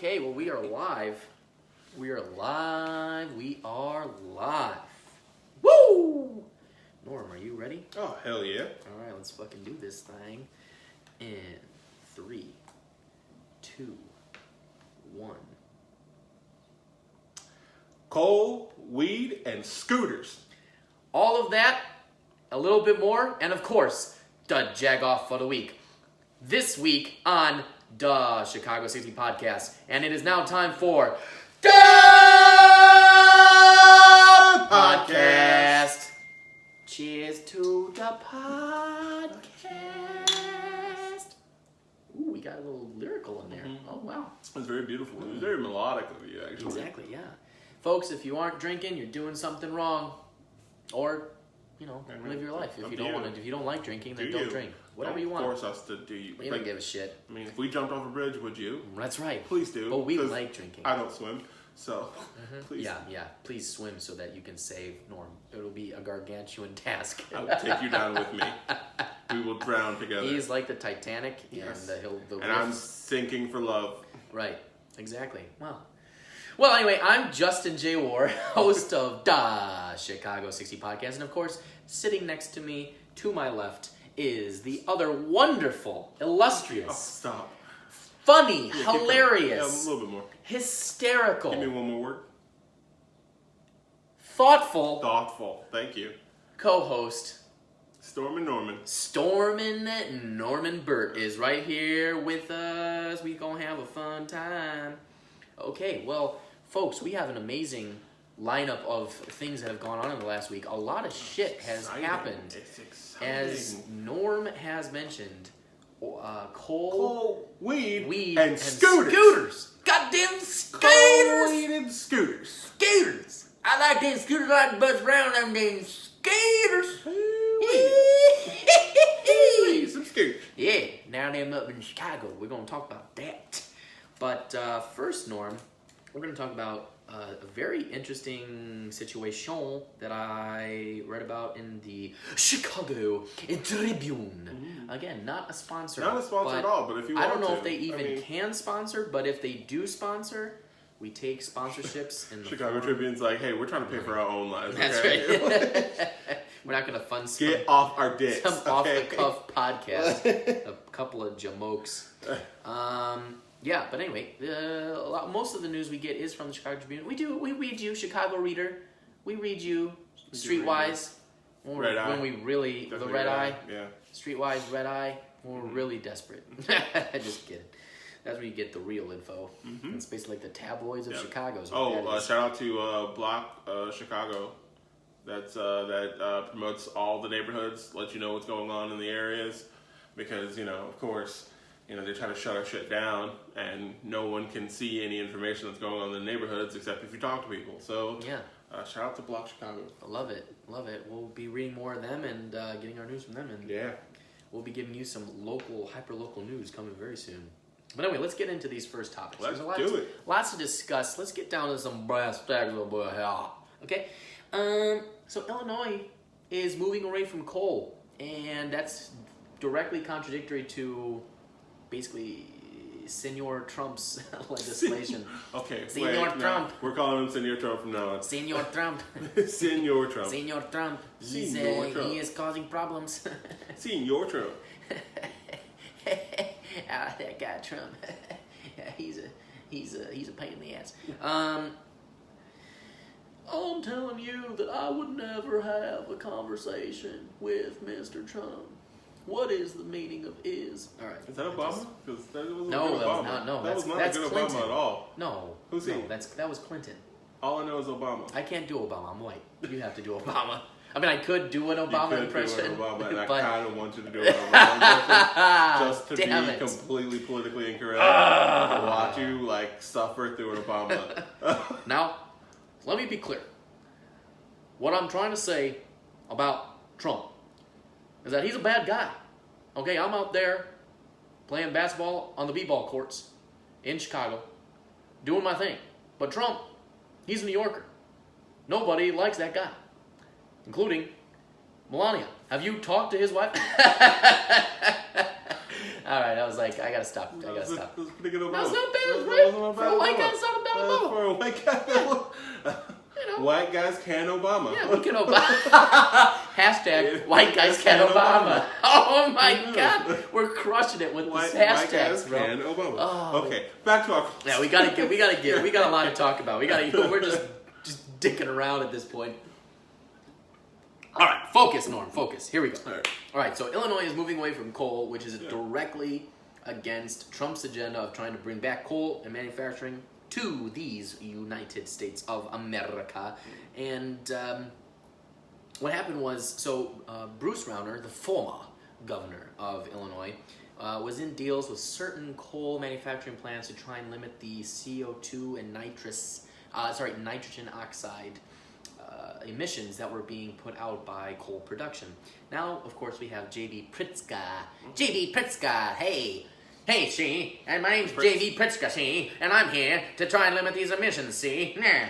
Okay, well, we are live. We are live. We are live. Woo! Norm, are you ready? Oh, hell yeah. All right, let's fucking do this thing. In 3, 2, 1. Coal, weed, and scooters. All of that, a little bit more, and of course, the Jagoff for the week. This week on the Chicago 60 podcast. And it is now time for the podcast. Cheers to the podcast. Ooh, we got a little lyrical in there. Mm-hmm. Oh, wow. It's very beautiful. It was very melodic of you, actually. Exactly, yeah. Folks, if you aren't drinking, you're doing something wrong. Or, live your life. If you don't want to, if you don't like drinking, then don't drink. Whatever you want. Force us to do you. We don't give a shit. I mean, if we jumped off a bridge, would you? That's right. Please do. But we like drinking. I don't swim, so please. Yeah. Please swim so that you can save Norm. It'll be a gargantuan task. I will take you down with me. We will drown together. He's like the Titanic, yes. and I'm sinking for love. Right. Exactly. Well, anyway, I'm Justin J. Ward, host of the Chicago 60 podcast, and of course, sitting next to me, to my left, is the other wonderful, illustrious, funny, hilarious, a little bit more, hysterical. Give me one more word. Thoughtful. Thank you. Co-host. Stormin' Norman Burt is right here with us. We gonna have a fun time. Okay, well, folks, we have an amazing lineup of things that have gone on in the last week. A lot of shit has happened. It's exciting. As Norm has mentioned, coal, weed, and scooters. Goddamn skaters! Coal, weed, and scooters. Skaters! I like them scooters. I like to buzz around them damn skaters. Some scooters. Yeah, now them up in Chicago. We're going to talk about that. But first, Norm, we're going to talk about a very interesting situation that I read about in the Chicago Tribune. Again, not a sponsor. Not a sponsor at all, but if you want to. I don't know if they even can sponsor, but if they do sponsor, we take sponsorships in the Chicago Tribune's like, hey, we're trying to pay for our own lives. That's okay? right. We're not going to fund some, Get off our dicks. Some off-the-cuff podcast. A couple of jamokes. Yeah, but anyway, most of the news we get is from the Chicago Tribune. We read you, Chicago Reader. We read you, Streetwise. When we really, definitely the Red Eye. Yeah. Streetwise, Red Eye. When we're really desperate. Just kidding. That's where you get the real info. Mm-hmm. It's basically like the tabloids of Chicago. Shout out to Block Chicago. That promotes all the neighborhoods, let you know what's going on in the areas. Because, of course, they try to shut our shit down, and no one can see any information that's going on in the neighborhoods except if you talk to people. So, shout out to Block Chicago. I love it. We'll be reading more of them and getting our news from them. And we'll be giving you some hyper-local news coming very soon. But anyway, let's get into these first topics. Let's do it. Lots to discuss. Let's get down to some brass tacks. Okay? So Illinois is moving away from coal, and that's directly contradictory to basically Senor Trump's legislation. Okay, Senor Trump. No, we're calling him Senor Trump from now on. Senor Trump. Senor Trump. Senor Trump. He is causing problems. Senor Trump. That guy Trump. He's a pain in the ass. I'm telling you that I would never have a conversation with Mr. Trump. What is the meaning of is? All right. Is that Obama? Because that wasn't no, good Obama. That was not a good Clinton. Obama at all. No. Who's he? No, that was Clinton. All I know is Obama. I can't do Obama. I'm white. You have to do Obama. I mean, I could do an Obama impression. Do an Obama, and I kind of want you to do an Obama impression just to be completely politically incorrect. To watch you suffer through an Obama. Now, let me be clear. What I'm trying to say about Trump is that he's a bad guy. Okay, I'm out there playing basketball on the b-ball courts in Chicago, doing my thing. But Trump, he's a New Yorker. Nobody likes that guy, including Melania, have you talked to his wife? All right, I was like, I gotta stop. That was pretty good. That's not bad, right? For a white guy, it's not a bad Obama. For a white guy, white guys can Obama. Yeah, we can Obama. Hashtag white guys can Obama. Oh my God, we're crushing it with this hashtags, white guys bro. can Obama. Oh. Okay, back to our. Yeah, we got a lot to talk about. We're just dicking around at this point. All right, focus, Norm, focus. Here we go. All right, so Illinois is moving away from coal, which is directly against Trump's agenda of trying to bring back coal and manufacturing to these United States of America. And what happened was, Bruce Rauner, the former governor of Illinois, was in deals with certain coal manufacturing plants to try and limit the CO2 and nitrogen oxide emissions that were being put out by coal production. Now, of course, we have J.B. Pritzker. J.B. Pritzker, hey, see, and my name's J.B. Pritzker, see, and I'm here to try and limit these emissions, see, yeah.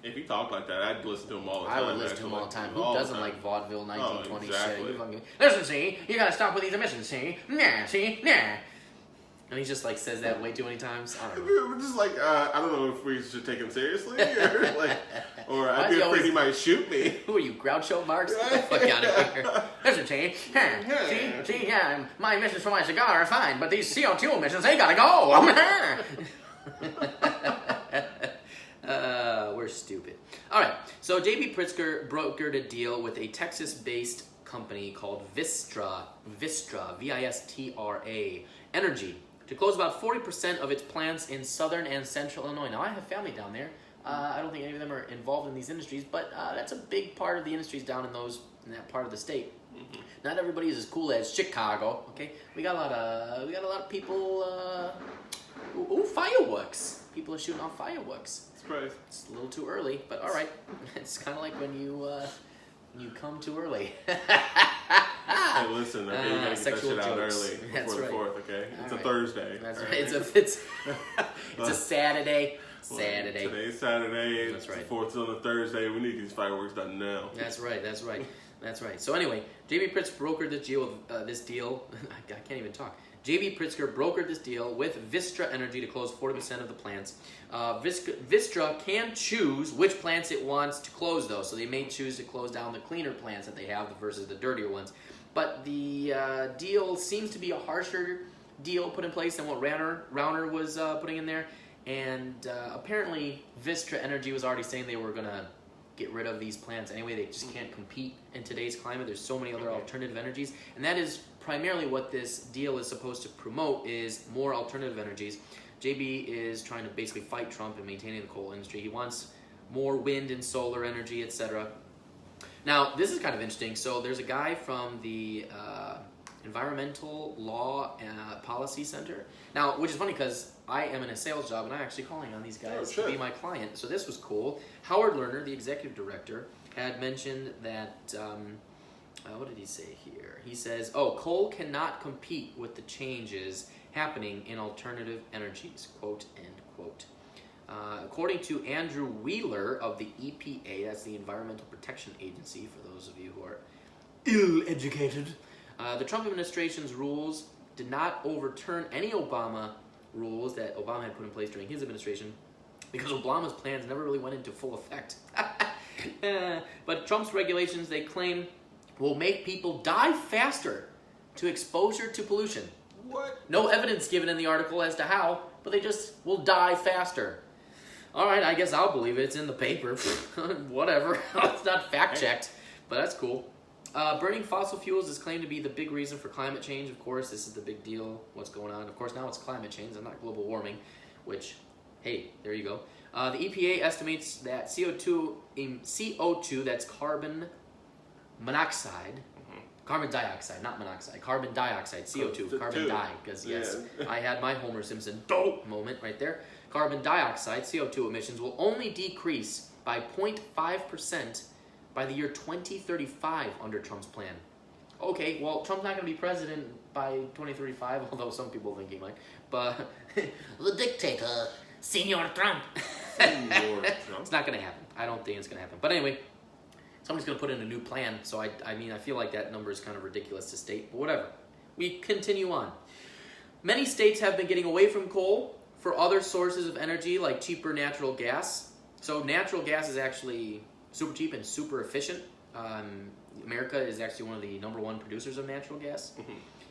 If he talked like that, I'd listen to him all the time. I would listen to him all the time. Who doesn't like vaudeville 1920 exactly. shit? Listen, see, you gotta stop with these emissions, see, yeah. And he just says that way too many times. I don't know. We're just I don't know if we should take him seriously or I'd be afraid he might shoot me. Who are you, Groucho Marx? Get the fuck out of here. Listen, see, my emissions from my cigar are fine, but these CO2 emissions, they gotta go. We're stupid. All right, so J.B. Pritzker brokered a deal with a Texas-based company called Vistra, Vistra Energy, to close about 40% of its plants in southern and central Illinois. Now, I have family down there. I don't think any of them are involved in these industries, but that's a big part of the industries down in that part of the state. Mm-hmm. Not everybody is as cool as Chicago. Okay, we got a lot of people. Fireworks! People are shooting off fireworks. Surprise! It's a little too early, but all right. It's kind of like when you come too early. Hey, listen, okay, you gotta get that shit out early before the 4th, okay? It's a Thursday. That's right. It's a Saturday. Today's Saturday. That's right. The 4th is on a Thursday. We need these fireworks done now. That's right. So anyway, J.B. Pritzker brokered this deal. I can't even talk. J.B. Pritzker brokered this deal with Vistra Energy to close 40% of the plants. Vistra can choose which plants it wants to close, though. So they may choose to close down the cleaner plants that they have versus the dirtier ones. But the deal seems to be a harsher deal put in place than what Rauner was putting in there. And apparently Vistra Energy was already saying they were going to get rid of these plants anyway. They just can't compete in today's climate. There's so many other alternative energies. And that is primarily what this deal is supposed to promote, is more alternative energies. JB is trying to basically fight Trump in maintaining the coal industry. He wants more wind and solar energy, etc. Now, this is kind of interesting. So there's a guy from the Environmental Law Policy Center. Now, which is funny because I am in a sales job and I'm actually calling on these guys to be my client. So this was cool. Howard Lerner, the executive director, had mentioned that, what did he say here? He says, coal cannot compete with the changes happening in alternative energies, quote, end quote. According to Andrew Wheeler of the EPA, that's the Environmental Protection Agency, for those of you who are ill-educated, the Trump administration's rules did not overturn any Obama rules that Obama had put in place during his administration, because Obama's plans never really went into full effect. But Trump's regulations, they claim, will make people die faster to exposure to pollution. What? No evidence given in the article as to how, but they just will die faster. All right, I guess I'll believe it. It's in the paper. Whatever. It's not fact-checked, but that's cool. Burning fossil fuels is claimed to be the big reason for climate change. Of course, this is the big deal, what's going on. Of course, now it's climate change and not global warming, which, hey, there you go. The EPA estimates that CO2, that's carbon monoxide, carbon dioxide, not monoxide, carbon dioxide, CO2, carbon di, because yes, I had my Homer Simpson moment right there. Carbon dioxide, CO2 emissions will only decrease by 0.5% by the year 2035 under Trump's plan. Okay, well, Trump's not going to be president by 2035, although some people think he might. But the dictator, Senor Trump. It's not going to happen. I don't think it's going to happen. But anyway, somebody's going to put in a new plan. So I mean, I feel like that number is kind of ridiculous to state, but whatever. We continue on. Many states have been getting away from coal for other sources of energy, like cheaper natural gas. So natural gas is actually super cheap and super efficient. America is actually one of the #1 producers of natural gas.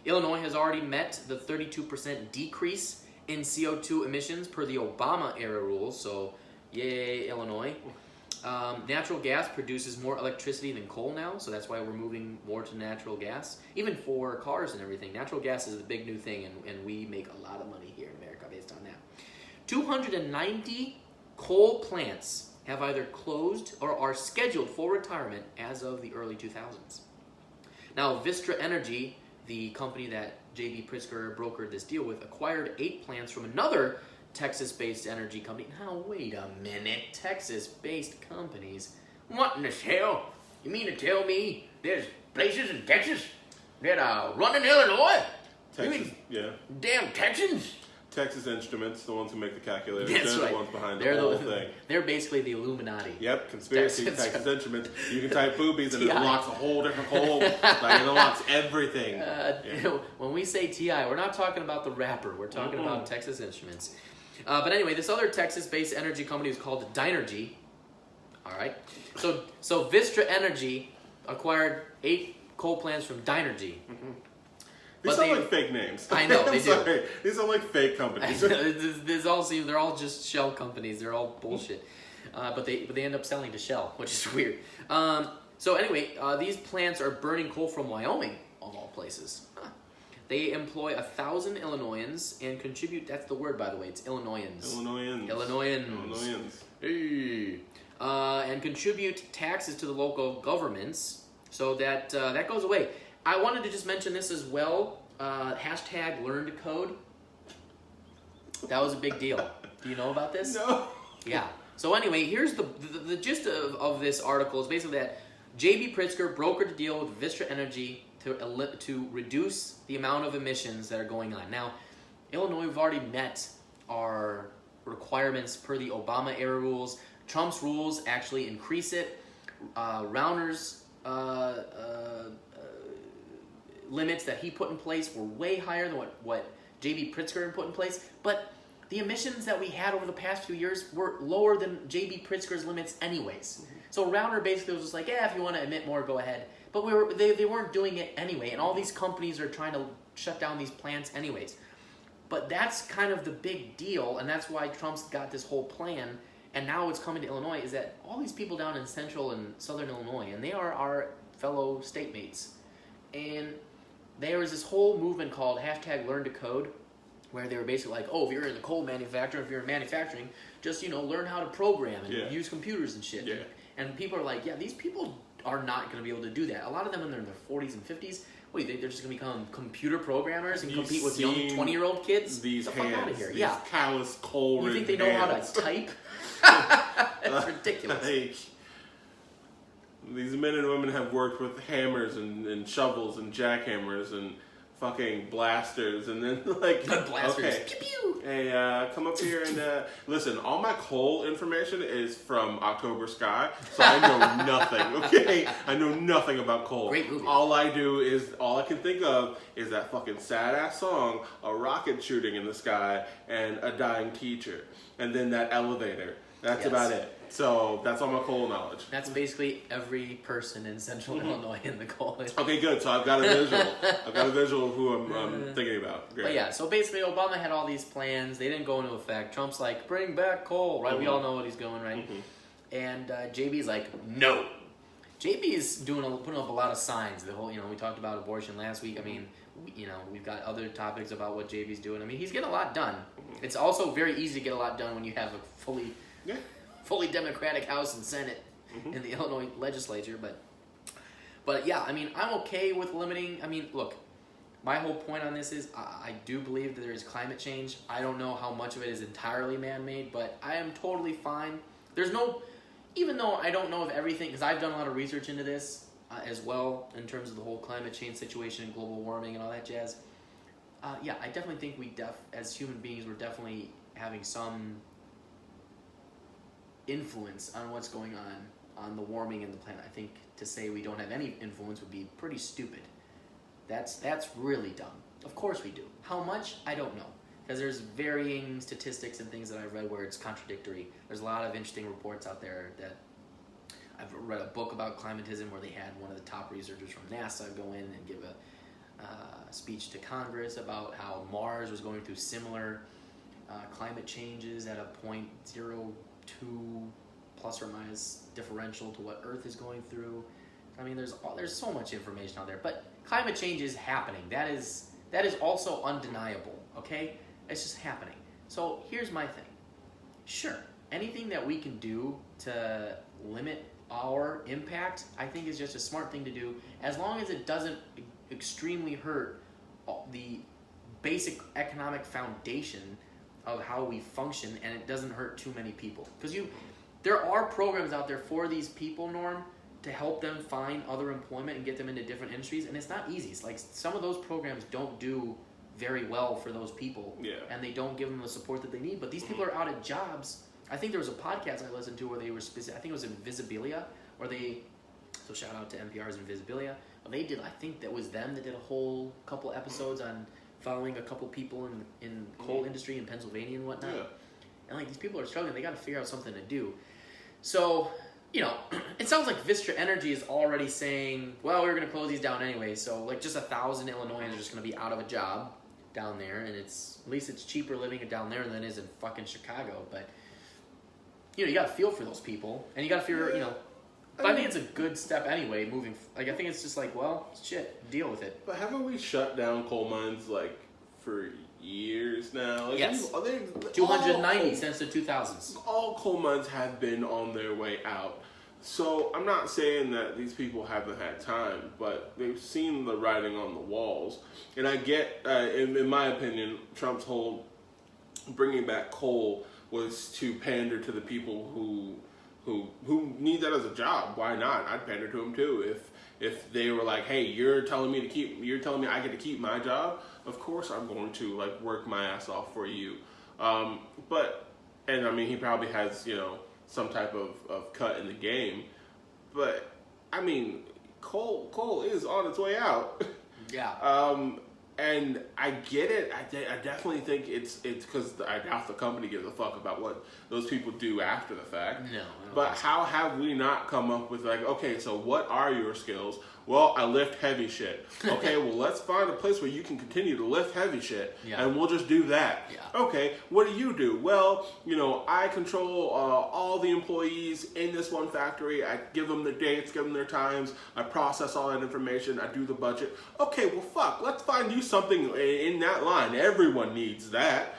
Illinois has already met the 32% decrease in CO2 emissions per the Obama-era rules, so yay, Illinois. Natural gas produces more electricity than coal now, so that's why we're moving more to natural gas. Even for cars and everything, natural gas is the big new thing, and we make a lot of money here in America based on that. 290 coal plants have either closed or are scheduled for retirement as of the early 2000s. Now, Vistra Energy, the company that J.B. Pritzker brokered this deal with, acquired 8 plants from another Texas-based energy company. Now, wait a minute. Texas-based companies? What in the hell? You mean to tell me there's places in Texas that are running Illinois? Texas, yeah. Damn Texans! Texas Instruments, the ones who make the calculators, That's they're right. the ones behind the whole thing. They're basically the Illuminati. Yep, conspiracy, Texas Instruments. You can type boobies and it TI. unlocks a whole different hole. Like, it unlocks everything. When we say TI, we're not talking about the rapper. We're talking about Texas Instruments. But anyway, this other Texas-based energy company is called Dynergy. All right. So Vistra Energy acquired 8 coal plants from Dynergy. These sound like fake names. I know, they do. Sorry. These sound like fake companies. They're all just shell companies. They're all bullshit. But they end up selling to Shell, which is weird. So anyway, these plants are burning coal from Wyoming, of all places. They employ 1,000 Illinoisans and contribute. That's the word, by the way. It's Illinoisans. Illinoisans. Hey. And contribute taxes to the local governments. So that goes away. I wanted to just mention this as well. Hashtag learn to code. That was a big deal. Do you know about this? No. Yeah. So anyway, here's the gist of this article is basically that J.B. Pritzker brokered a deal with Vistra Energy to reduce the amount of emissions that are going on. Now, Illinois, we've already met our requirements per the Obama-era rules. Trump's rules actually increase it. Rauner's limits that he put in place were way higher than what J.B. Pritzker put in place. But the emissions that we had over the past few years were lower than J.B. Pritzker's limits anyways. So Rauner basically was just like, yeah, if you want to emit more, go ahead. But they weren't doing it anyway, and all these companies are trying to shut down these plants anyways. But that's kind of the big deal, and that's why Trump's got this whole plan, and now it's coming to Illinois, is that all these people down in central and southern Illinois, and they are our fellow state mates, and there is this whole movement called hashtag learn to code, where they were basically like, oh, if you're in the coal manufacturing, if you're in manufacturing, just, learn how to program and use computers and shit. Yeah. And people are like, yeah, these people are not going to be able to do that. A lot of them when they're in their 40s and 50s, what do you think, they're just going to become computer programmers and compete with young 20-year-old kids? These Get the hands, fuck out of here. these callous, cold You think they know how to type? That's ridiculous. Like, these men and women have worked with hammers and shovels and jackhammers and fucking blasters, and then like blasters. Okay, Pew pew. hey, come up here and listen. All my coal information is from October Sky, so I know nothing. Okay, I know nothing about coal. Great movie. All I can think of is that fucking sad ass song, a rocket shooting in the sky, and a dying teacher, and then that elevator. That's about it. So that's all my coal knowledge. That's basically every person in central Illinois in the coal. Okay, good. So I've got a visual. I've got a visual of who I'm thinking about. Great. But yeah, so basically Obama had all these plans. They didn't go into effect. Trump's like, bring back coal, right? We all know what he's doing, right? And JB's like, no. JB's putting up a lot of signs. The whole, we talked about abortion last week. I mean, we've got other topics about what JB's doing. I mean, he's getting a lot done. It's also very easy to get a lot done when you have a fully Democratic House and Senate in the Illinois legislature, but yeah, I mean, I'm okay with limiting. I mean, look, my whole point on this is I do believe that there is climate change. I don't know how much of it is entirely man-made, but I am totally fine. Even though I don't know of everything, because I've done a lot of research into this as well in terms of the whole climate change situation and global warming and all that jazz. Yeah, I definitely think as human beings, we're definitely having some influence on what's going on the warming in the planet. I think to say we don't have any influence would be pretty stupid. That's really dumb. Of course we do. How much? I don't know. Because there's varying statistics and things that I've read where it's contradictory. There's a lot of interesting reports out there that I've read a book about climatism where they had one of the top researchers from NASA go in and give a speech to Congress about how Mars was going through similar climate changes at a 0.02 plus or minus differential to what Earth is going through. I mean, there's so much information out there, but climate change is happening. That is also undeniable. Okay, it's just happening. So here's my thing. Sure, anything that we can do to limit our impact, I think is just a smart thing to do, as long as it doesn't extremely hurt the basic economic foundation of how we function, and it doesn't hurt too many people. Because there are programs out there for these people, Norm, to help them find other employment and get them into different industries, and it's not easy. It's like some of those programs don't do very well for those people, and they don't give them the support that they need. But these people are out of jobs. I think there was a podcast I listened to where they were specific. I think it was Invisibilia, where so shout out to NPR's Invisibilia. They did. I think that was them that did a whole couple episodes on following a couple people in coal industry in Pennsylvania and whatnot. Yeah. And like these people are struggling. They got to figure out something to do. So, it sounds like Vistra Energy is already saying, well, we're going to close these down anyway. So like just 1,000 Illinoisans are just going to be out of a job down there, and at least it's cheaper living down there than it is in fucking Chicago. But you got to feel for those people, and you got to figure, But I think it's a good step anyway. Moving, I think it's just like, well, shit, deal with it. But haven't we shut down coal mines for years now? Yes, 290 since the 2000s. All coal mines have been on their way out. So I'm not saying that these people haven't had time, but they've seen the writing on the walls. And I get, in my opinion, Trump's whole bringing back coal was to pander to the people who need that as a job. Why not? I'd pander to them too. If they were like, hey, you're telling me I get to keep my job, of course I'm going to work my ass off for you. And I mean, he probably has, some type of cut in the game, but I mean, coal is on its way out. Yeah. And I get it. I definitely think it's because I doubt the company gives a fuck about what those people do after the fact. No. But how have we not come up with okay, so what are your skills? Well, I lift heavy shit. Okay, well, let's find a place where you can continue to lift heavy shit, and we'll just do that. Yeah. Okay, what do you do? Well, I control all the employees in this one factory. I give them their dates, give them their times. I process all that information. I do the budget. Okay, well, fuck, let's find you something in that line. Everyone needs that.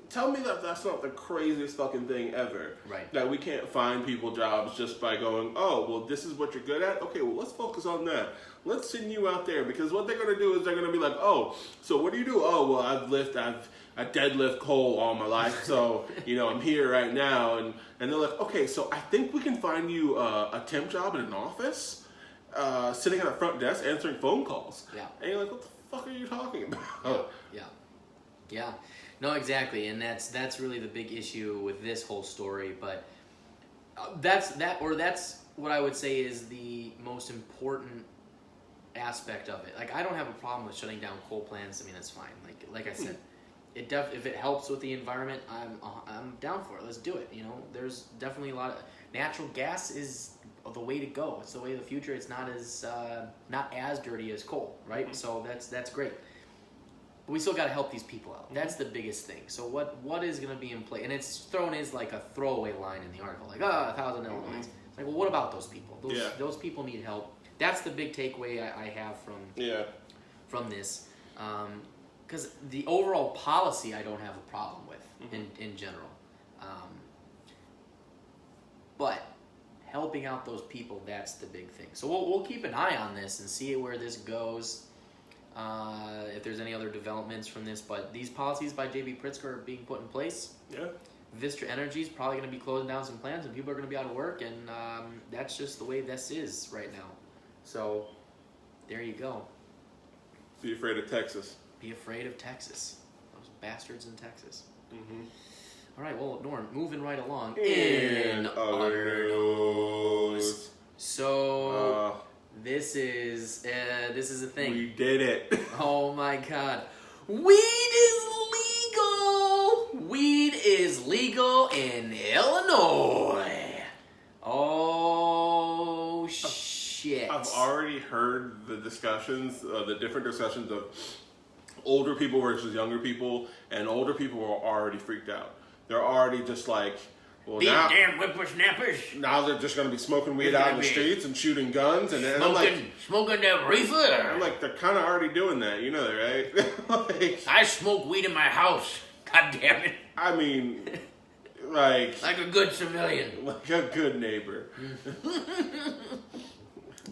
Tell me that that's not the craziest fucking thing ever. Right. That we can't find people jobs just by going, oh, well, this is what you're good at? Okay, well, let's focus on that. Let's send you out there, because what they're going to do is they're going to be like, oh, so what do you do? Oh, well, I deadlift coal all my life, so, I'm here right now. And they're like, okay, so I think we can find you a temp job in an office, sitting at a front desk answering phone calls. Yeah. And you're like, what the fuck are you talking about? Yeah. No, exactly, and that's really the big issue with this whole story. But that's what I would say is the most important aspect of it. I don't have a problem with shutting down coal plants. I mean, that's fine. Like I said, if it helps with the environment, I'm down for it. Let's do it. There's definitely a lot of natural gas is the way to go. It's the way of the future. It's not as dirty as coal, right? So that's great. But we still got to help these people out. That's the biggest thing. So what is going to be in play? And it's thrown as a throwaway line in the article, 1,000 Illinois. It's well, what about those people? Those people need help. That's the big takeaway I have from this. Because the overall policy I don't have a problem with in general. But helping out those people, that's the big thing. So we'll keep an eye on this and see where this goes. If there's any other developments from this, but these policies by J.B. Pritzker are being put in place. Yeah. Vistra Energy is probably going to be closing down some plants, and people are going to be out of work, and that's just the way this is right now. So, there you go. Be afraid of Texas. Be afraid of Texas. Those bastards in Texas. All right, well, Norm, moving right along. In other news. So, this is a thing. We did it. Oh my God. Weed is legal! Weed is legal in Illinois. Oh, shit. I've already heard the discussions, the different discussions of older people versus younger people, and older people are already freaked out. They're already just like, well, These now, damn whippersnappers. now they're just going to be smoking weed out in the streets and shooting guns. And I'm like, Smoking that reefer. I'm like, they're kind of already doing that. You know that, right? Like, I smoke weed in my house. God damn it. I mean, like a good civilian. like a good neighbor.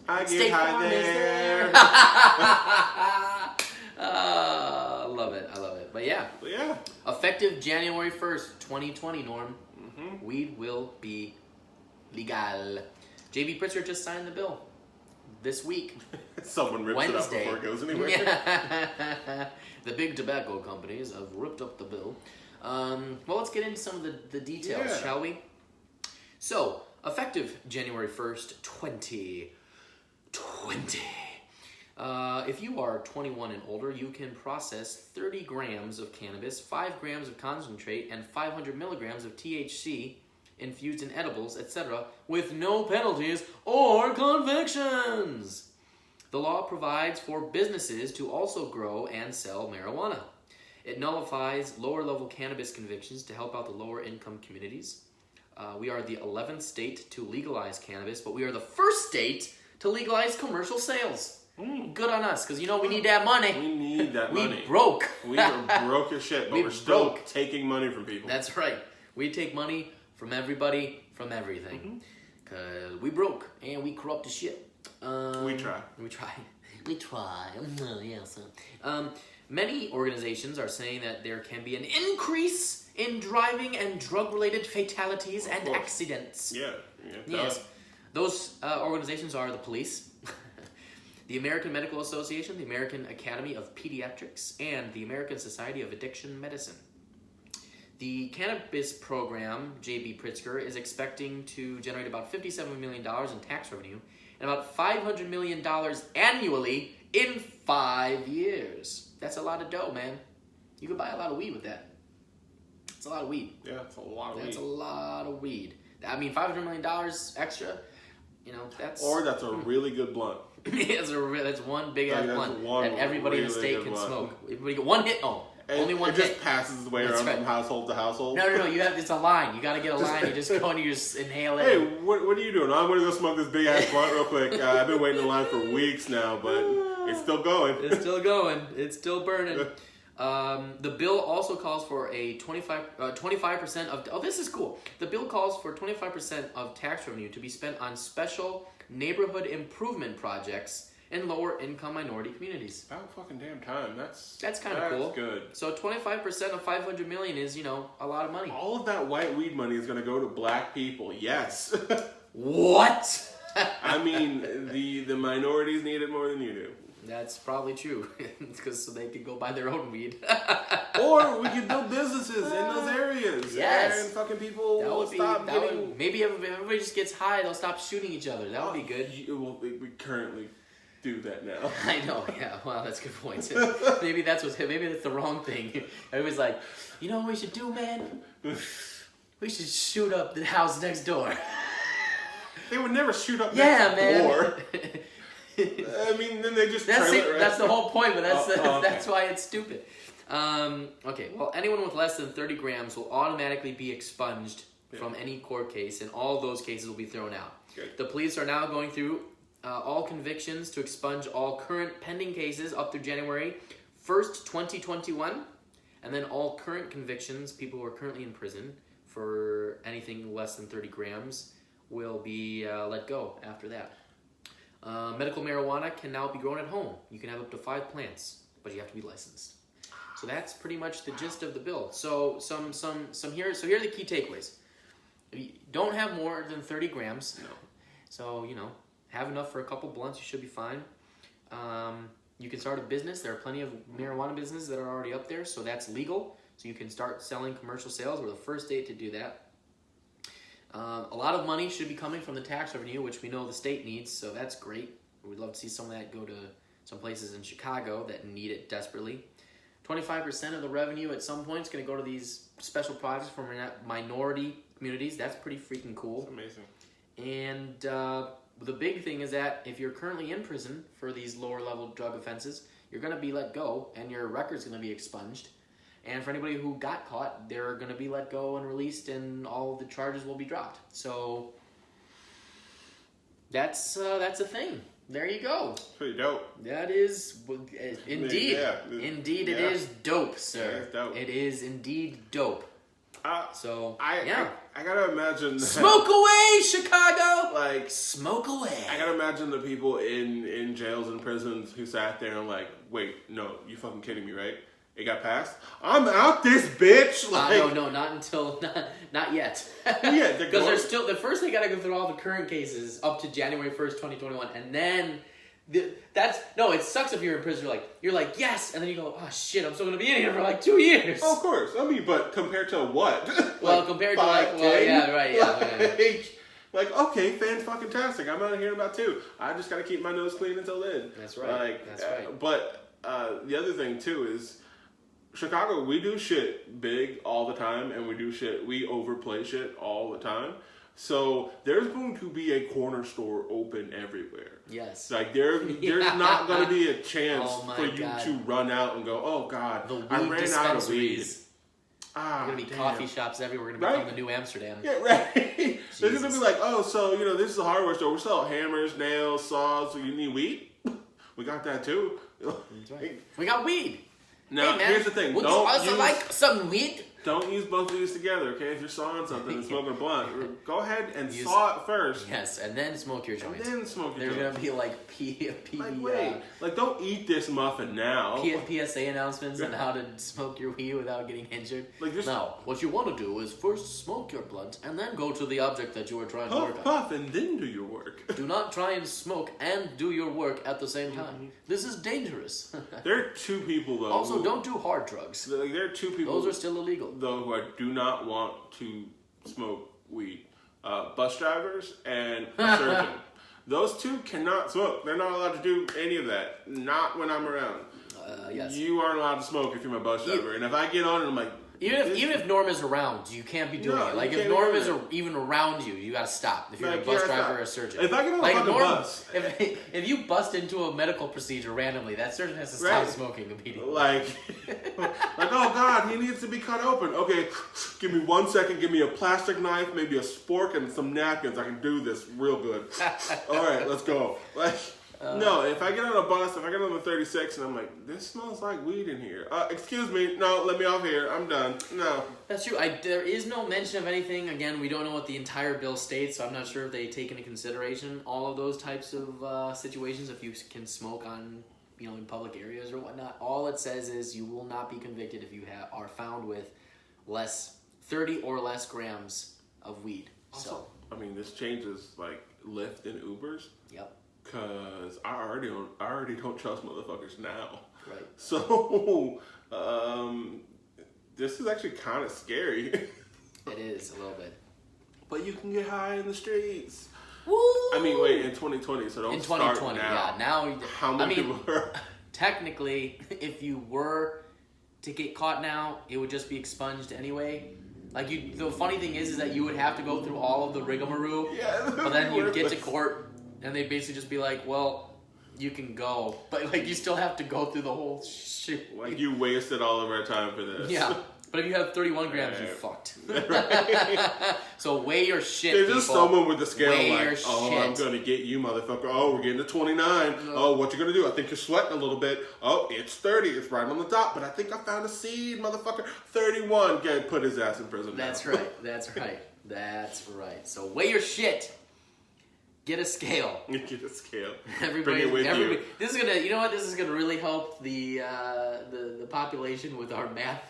I State get high Farm is there. I love it. But yeah. Effective January 1st, 2020, Norm. Mm-hmm. Weed will be legal. J.B. Pritzker just signed the bill this week. Someone rips Wednesday. it up before it goes anywhere. Yeah. The big tobacco companies have ripped up the bill. Well, let's get into some of the details, shall we? So, effective January 1st, 2020. If you are 21 and older, you can process 30 grams of cannabis, 5 grams of concentrate, and 500 milligrams of THC infused in edibles, etc., with no penalties or convictions. The law provides for businesses to also grow and sell marijuana. It nullifies lower-level cannabis convictions to help out the lower-income communities. We are the 11th state to legalize cannabis, but we are the first state to legalize commercial sales. Good on us, because we need that money. We need that money. We broke. We are broke as shit, but we're still taking money from people. That's right. We take money from everybody, from everything. Because we broke, and we corrupt as shit. We try. Yes. Many organizations are saying that there can be an increase in driving and drug-related fatalities and accidents. Yeah. Yes. Those organizations are the police, the American Medical Association, the American Academy of Pediatrics, and the American Society of Addiction Medicine. The cannabis program, J.B. Pritzker, is expecting to generate about $57 million in tax revenue and about $500 million annually in 5 years. That's a lot of dough, man. You could buy a lot of weed with that. It's a lot of weed. Yeah, it's a lot of weed. That's a lot of weed. I mean, $500 million extra, that's... Or that's a really good blunt. That's one big-ass blunt that everybody in the state can smoke. Everybody get one hit. Only one hit. It just passes its way around from household to household. No. It's a line. You got to get a line. You just go and you just inhale it. Hey, what are you doing? I'm going to go smoke this big-ass blunt real quick. I've been waiting in line for weeks now, but it's still going. It's still going. It's still burning. The bill also calls for a 25% of... Oh, this is cool. The bill calls for 25% of tax revenue to be spent on special neighborhood improvement projects in lower-income minority communities. About fucking damn time. That's kind of cool. That's good. So 25% of $500 million is, a lot of money. All of that white weed money is going to go to black people. Yes. What? I mean, the minorities need it more than you do. That's probably true, because so they could go buy their own weed. Or we could build businesses in those areas. Yes. And fucking people will stop getting... Maybe if everybody just gets high, they'll stop shooting each other. That would be good. Well, we currently do that now. I know, yeah. Wow, that's a good point. Maybe that's the wrong thing. Everybody's like, you know what we should do, man? We should shoot up the house next door. They would never shoot up next door. I mean, then they just trail it, right? That's the whole point, but that's why it's stupid. Okay, well, anyone with less than 30 grams will automatically be expunged from any court case, and all those cases will be thrown out. Good. The police are now going through all convictions to expunge all current pending cases up through January 1st, 2021, and then all current convictions, people who are currently in prison for anything less than 30 grams, will be let go after that. Medical marijuana can now be grown at home. You can have up to 5 plants, but you have to be licensed. So that's pretty much the gist of the bill. So here are the key takeaways. You don't have more than 30 grams. No. So, have enough for a couple blunts, you should be fine. You can start a business. There are plenty of marijuana businesses that are already up there, so that's legal. so you can start selling commercial sales. We're the first state to do that. A lot of money should be coming from the tax revenue, which we know the state needs, so that's great. We'd love to see some of that go to some places in Chicago that need it desperately. 25% of the revenue at some point is going to go to these special projects for minority communities. That's pretty freaking cool. That's amazing. And the big thing is that if you're currently in prison for these lower level drug offenses, you're going to be let go and your record's going to be expunged. And for anybody who got caught, they're going to be let go and released, and all the charges will be dropped. So that's a thing. There you go. Pretty dope. That is indeed, yeah. Indeed, it is dope, sir. Yeah, it's dope. It is indeed dope. So I gotta imagine that, smoke away, Chicago. like Smoke away. I gotta imagine the people in jails and prisons who sat there and like, wait, no, you fucking kidding me, right? It got passed. I'm out this bitch. Like, no, not yet. Yeah, because they're still. The first they gotta go through all the current cases up to January 1st, 2021, and then it sucks if you're in prison. You're like yes, and then you go, oh shit, I'm still gonna be in here for like 2 years. Oh, of course. I mean, but compared to what? Well, compared to like, well, yeah, right, yeah. Like, okay, fan-fucking-tastic. I'm out of here in about 2. I just gotta keep my nose clean until then. That's right. That's right. But the other thing too is, Chicago, we do shit big all the time, and we overplay shit all the time. So there's going to be a corner store open everywhere. Yes. Like there's not going to be a chance for you God. to run out and go, oh God, I ran out of weed. There's going to be coffee shops everywhere. We're going to become the new Amsterdam. Yeah, right. They're going to be like, oh, so, this is a hardware store. We sell hammers, nails, saws. So you need weed? We got that too. That's right. We got weed. Now, hey, man, here's the thing. Would you also like some weed? Don't use both of these together, okay? If you're sawing something and smoking a blunt, go ahead and saw it first. Yes, and then smoke your joints. And then smoke your joints. There's going to be like don't eat this muffin now. PSA announcements on how to smoke your weed without getting injured. Like now, what you want to do is first smoke your blunt and then go to the object that you are trying to work on. Puff, and then do your work. Do not try and smoke and do your work at the same time. Mm-hmm. This is dangerous. There are 2 people, though. Also, don't do hard drugs. There are 2 people. Those are still illegal. Though, who I do not want to smoke weed. Bus drivers and a surgeon. Those 2 cannot smoke. They're not allowed to do any of that. Not when I'm around. Yes. You aren't allowed to smoke if you're my bus driver. And if I get on and I'm like... Even if Norm is around, you can't be doing it. Like, if Norm is even around you, you gotta stop. If you're a bus driver or a surgeon. If I get on a fucking bus... If you bust into a medical procedure randomly, that surgeon has to stop smoking immediately. Like, oh God, he needs to be cut open. Okay, give me 1 second, give me a plastic knife, maybe a spork, and some napkins. I can do this real good. All right, let's go. Like... no, if I get on a bus, if I get on the 36 and I'm like, this smells like weed in here. Excuse me, no, let me off here. I'm done. No. That's true. There is no mention of anything. Again, we don't know what the entire bill states, so I'm not sure if they take into consideration all of those types of situations. If you can smoke on, in public areas or whatnot. All it says is you will not be convicted if you are found with 30 or less grams of weed. Also, this changes like Lyft and Ubers. Yep. Cause I already don't trust motherfuckers now. Right. So, this is actually kind of scary. It is a little bit. But you can get high in the streets. Woo! Wait, in 2020, so don't in 2020, start now. Yeah. Now, how many people are? Technically, if you were to get caught now, it would just be expunged anyway. Like the funny thing is that you would have to go through all of the rigmarole. Yeah. But then you'd get to court. And they'd basically just be like, well, you can go. But, you still have to go through the whole shit. Like, you wasted all of our time for this. Yeah. But if you have 31 grams, you're fucked. So weigh your shit, There's just someone with the scale shit. I'm going to get you, motherfucker. Oh, we're getting to 29. Oh, what you going to do? I think you're sweating a little bit. Oh, it's 30. It's right on the top. But I think I found a seed, motherfucker. 31. Put his ass in prison now. That's right. That's right. So weigh your shit. Get a scale. Get a scale. Everybody. This is gonna. You know what? This is gonna really help the population with our math.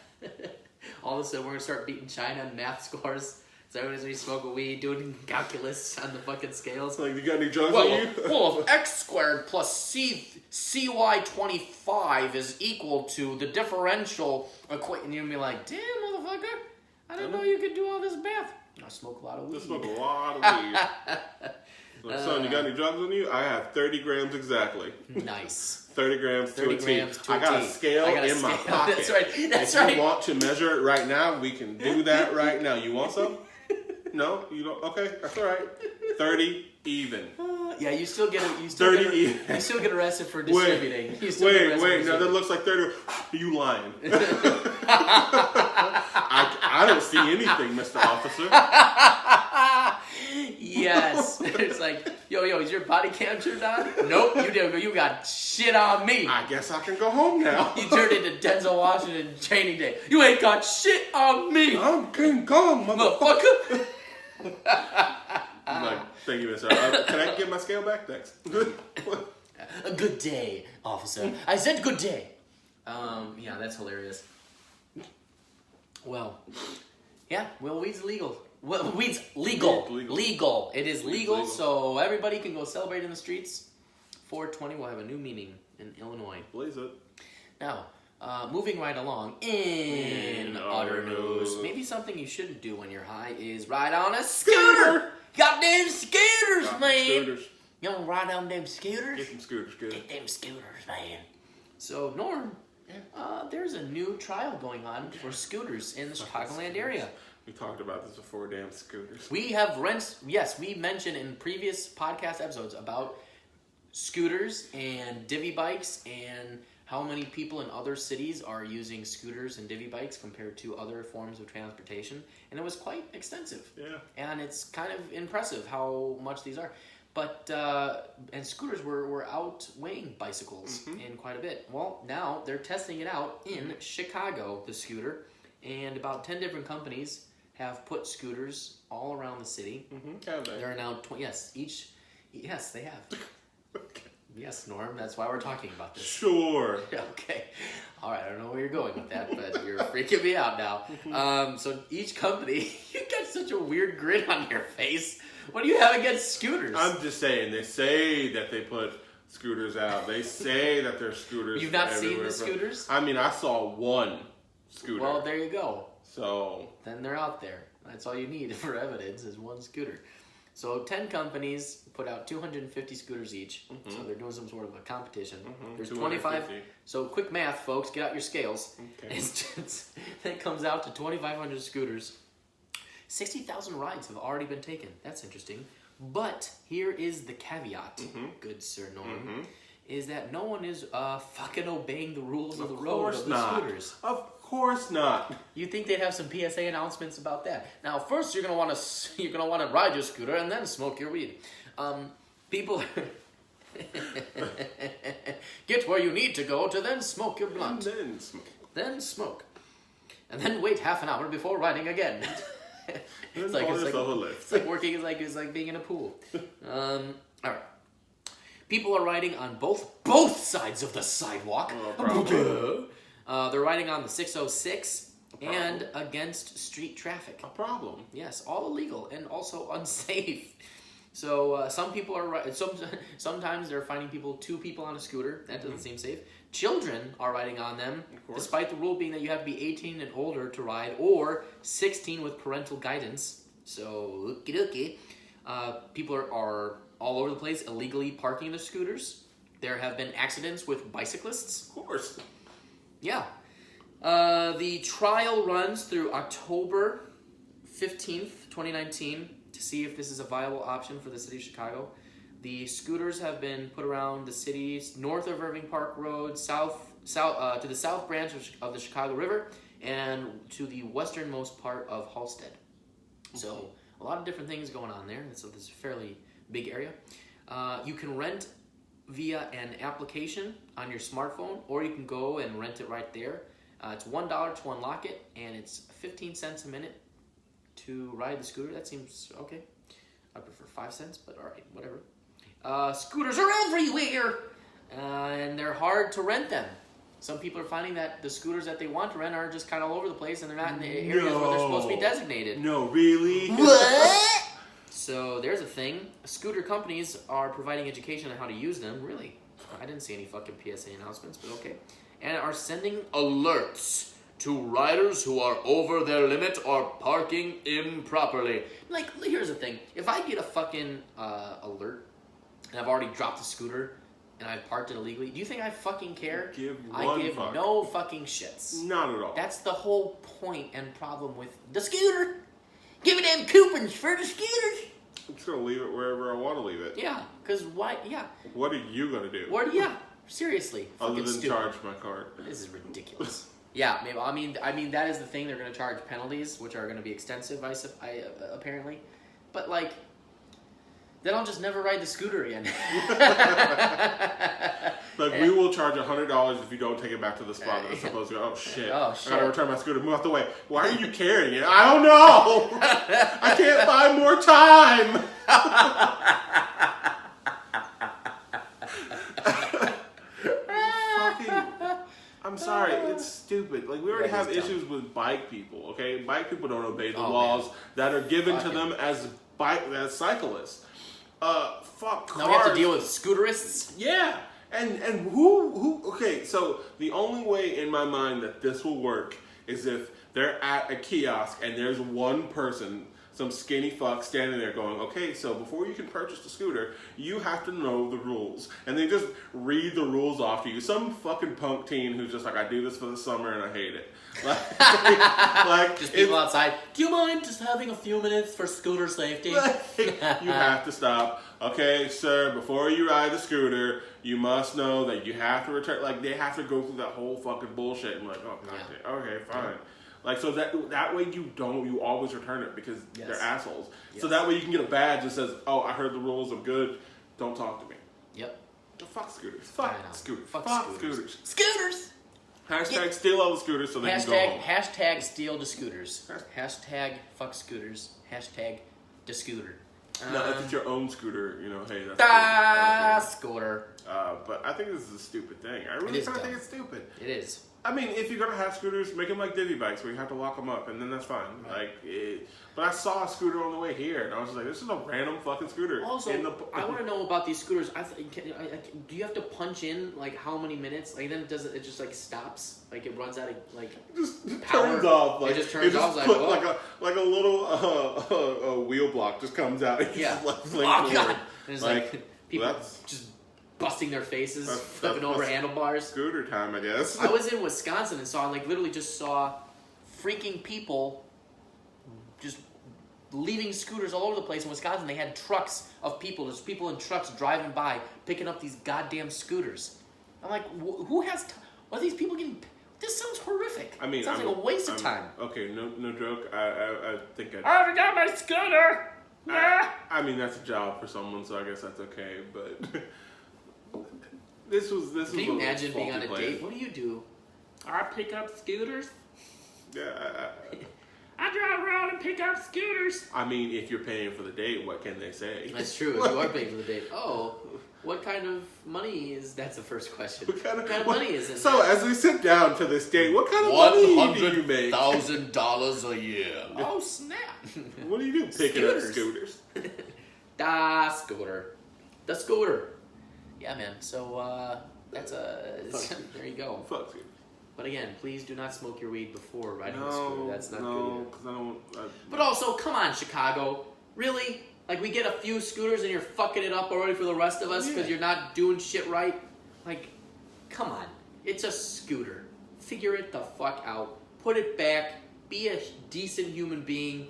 All of a sudden, we're gonna start beating China in math scores. So as we smoke weed, doing calculus on the fucking scales. Like, you got any drugs on you? Well, if x squared plus CY25 is equal to the differential equation, you'll be like, damn, motherfucker, I didn't know you could do all this math. I smoke a lot of weed. I smoke a lot of weed. Like, son, you got any drugs on you? I have 30 grams exactly. Nice. 30 grams 30 to a grams T. to a I got T. a scale in my pocket. That's right. That's if right. you want to measure it right now, we can do that right now. You want some? No? You don't? Okay, that's all right. 30 even. Yeah, you still get even. You still get arrested for distributing. Wait. No, that looks like 30. You lying. I don't see anything, Mr. Officer. Yes. It's like, yo, is your body cam turned on? Nope, you got shit on me. I guess I can go home now. You turned into Denzel Washington Training Day. You ain't got shit on me. I'm King Kong, motherfucker. I'm like, thank you, Mr. Can I get my scale back? Thanks. A good day, officer. I said good day. Yeah, that's hilarious. Well, yeah, weed's legal. Well, weed's legal. Legal. It is legal, so everybody can go celebrate in the streets. 420 will have a new meaning in Illinois. Blaze it. Now, moving right along, in other news, maybe something you shouldn't do when you're high is ride on a scooter. Goddamn scooters, man. Scooters. You want to ride on them scooters? Get them scooters, good. Get them scooters, man. So, Norm, there's a new trial going on for scooters in the Chicagoland area. We talked about this before, damn scooters. We mentioned in previous podcast episodes about scooters and divvy bikes and how many people in other cities are using scooters and divvy bikes compared to other forms of transportation. And it was quite extensive. Yeah. And it's kind of impressive how much these are. But, and scooters were outweighing bicycles in quite a bit. Well, now they're testing it out in Chicago, the scooter. And about 10 different companies have put scooters all around the city. Have they? There are now yes, they have. Okay. Yes, Norm, that's why we're talking about this. Sure. Okay. All right, I don't know where you're going with that, but you're freaking me out now. So each company, you got such a weird grin on your face. What do you have against scooters? I'm just saying, they say that they put scooters out. They say that there's scooters. You've not seen the scooters? I mean, I saw one scooter. Well, there you go. So then they're out there. That's all you need for evidence is one scooter. So 10 companies put out 250 scooters each. So they're doing some sort of a competition. There's 25. So quick math, folks. Get out your scales. Okay. That comes out to 2,500 scooters. 60,000 rides have already been taken. That's interesting. But here is the caveat, good Sir Norm, is that no one is fucking obeying the rules of the road of the scooters. Of course not. You think they'd have some PSA announcements about that? Now, first you're gonna want to ride your scooter and then smoke your weed. People get where you need to go to then smoke your blunt. And then smoke. And then wait half an hour before riding again. It's like working. It's like being in a pool. All right. People are riding on both sides of the sidewalk. They're riding on the 606 and against street traffic. A problem. Yes, all illegal and also unsafe. So some people are sometimes they're finding two people on a scooter. That doesn't seem safe. Children are riding on them, despite the rule being that you have to be 18 and older to ride, or 16 with parental guidance. So, okie dokie. People are all over the place illegally parking their scooters. There have been accidents with bicyclists. Of course. Yeah. The trial runs through October 15th, 2019, to see if this is a viable option for the city of Chicago. The scooters have been put around the cities north of Irving Park Road, south to the south branch of the Chicago River, and to the westernmost part of Halsted. So a lot of different things going on there. So this is a fairly big area. You can rent via an application on your smartphone, or you can go and rent it right there. It's $1 to unlock it, and it's 15 cents a minute to ride the scooter. That seems okay. I prefer 5 cents, but all right, whatever. Scooters are everywhere, and they're hard to rent them. Some people are finding that the scooters that they want to rent are just kind of all over the place, and they're not in the areas where they're supposed to be designated. No, really? What? So there's a thing. Scooter companies are providing education on how to use them. Really? I didn't see any fucking PSA announcements, but okay. And are sending alerts to riders who are over their limit or parking improperly. Like, here's the thing. If I get a fucking alert, and I've already dropped the scooter, and I've parked it illegally, do you think I fucking care? I give no fucking shits. Not at all. That's the whole point and problem with the scooter. Give me them coupons for the scooters. I'm just going to leave it wherever I want to leave it. Yeah, because why? Yeah. What are you going to do? Yeah, seriously. Other than stupid. charge my card. This is ridiculous. Yeah, maybe. I mean that is the thing. They're going to charge penalties, which are going to be extensive, apparently. But, like, then I'll just never ride the scooter again. Like, we will charge $100 if you don't take it back to the spot that it's supposed to go. Oh, shit. I gotta return my scooter. Move out the way. Why are you carrying it? I don't know. I can't buy more time. I'm sorry, it's stupid. Like, we already have issues with bike people, okay? Bike people don't obey the laws that are given to them as cyclists. Fuck cars. Now we have to deal with scooterists? Yeah. And who okay, so the only way in my mind that this will work is if they're at a kiosk and there's one person, some skinny fuck standing there going, okay, so before you can purchase the scooter, you have to know the rules. And they just read the rules off to you. Some fucking punk teen who's just like, I do this for the summer and I hate it. Like just people outside, do you mind just having a few minutes for scooter safety? You have to stop. Okay, sir, before you ride the scooter, you must know that you have to return. Like, they have to go through that whole fucking bullshit. And like, oh, God, okay, fine. Yeah. Like, so that way you always return it because they're assholes. Yes. So that way you can get a badge that says, oh, I heard the rules, I'm good, don't talk to me. Yep. Fuck scooters. Fuck scooters. Fuck scooters. Scooters! Hashtag steal all the scooters so they can go home. Hashtag steal the scooters. Hashtag fuck scooters. Hashtag the scooter. No, if it's your own scooter, you know, hey, that's scooter. But I think this is a stupid thing. I really kind of think it's stupid. It is. I mean, if you're gonna have scooters, make them like divvy bikes where you have to lock them up, and then that's fine. Right. But I saw a scooter on the way here, and I was just like, "This is a random fucking scooter." Also, I want to know about these scooters. Do you have to punch in like how many minutes? Like then it just like stops, like it runs out of like just power. Turns off. Like it just turns off. Like a little wheel block just comes out. And oh God! And it's like people just busting their faces, flipping over handlebars. Scooter time, I guess. I was in Wisconsin and literally saw freaking people just leaving scooters all over the place in Wisconsin. They had trucks of people. There's people in trucks driving by, picking up these goddamn scooters. I'm like, who has... What are these people getting... This sounds horrific. I mean, it sounds like a waste of time. Okay, no joke. I think I forgot my scooter! I mean, that's a job for someone, so I guess that's okay, but... This was Can you imagine being on a date? What do you do? I pick up scooters. Yeah. I drive around and pick up scooters. I mean, if you're paying for the date, what can they say? That's true. If you are paying for the date. Oh, what kind of money is... That's the first question. What kind of money is in So, as we sit down to this date, what kind of money do you make? $100,000 a year. Oh, snap. What do you do? Picking up scooters. The scooter. Yeah, man. So, that's there you go. Fuck you. But again, please do not smoke your weed before riding the scooter. That's not good. No, because I don't... But also, come on, Chicago. Really? Like, we get a few scooters and you're fucking it up already for the rest of us because you're not doing shit right? Like, come on. It's a scooter. Figure it the fuck out. Put it back. Be a decent human being.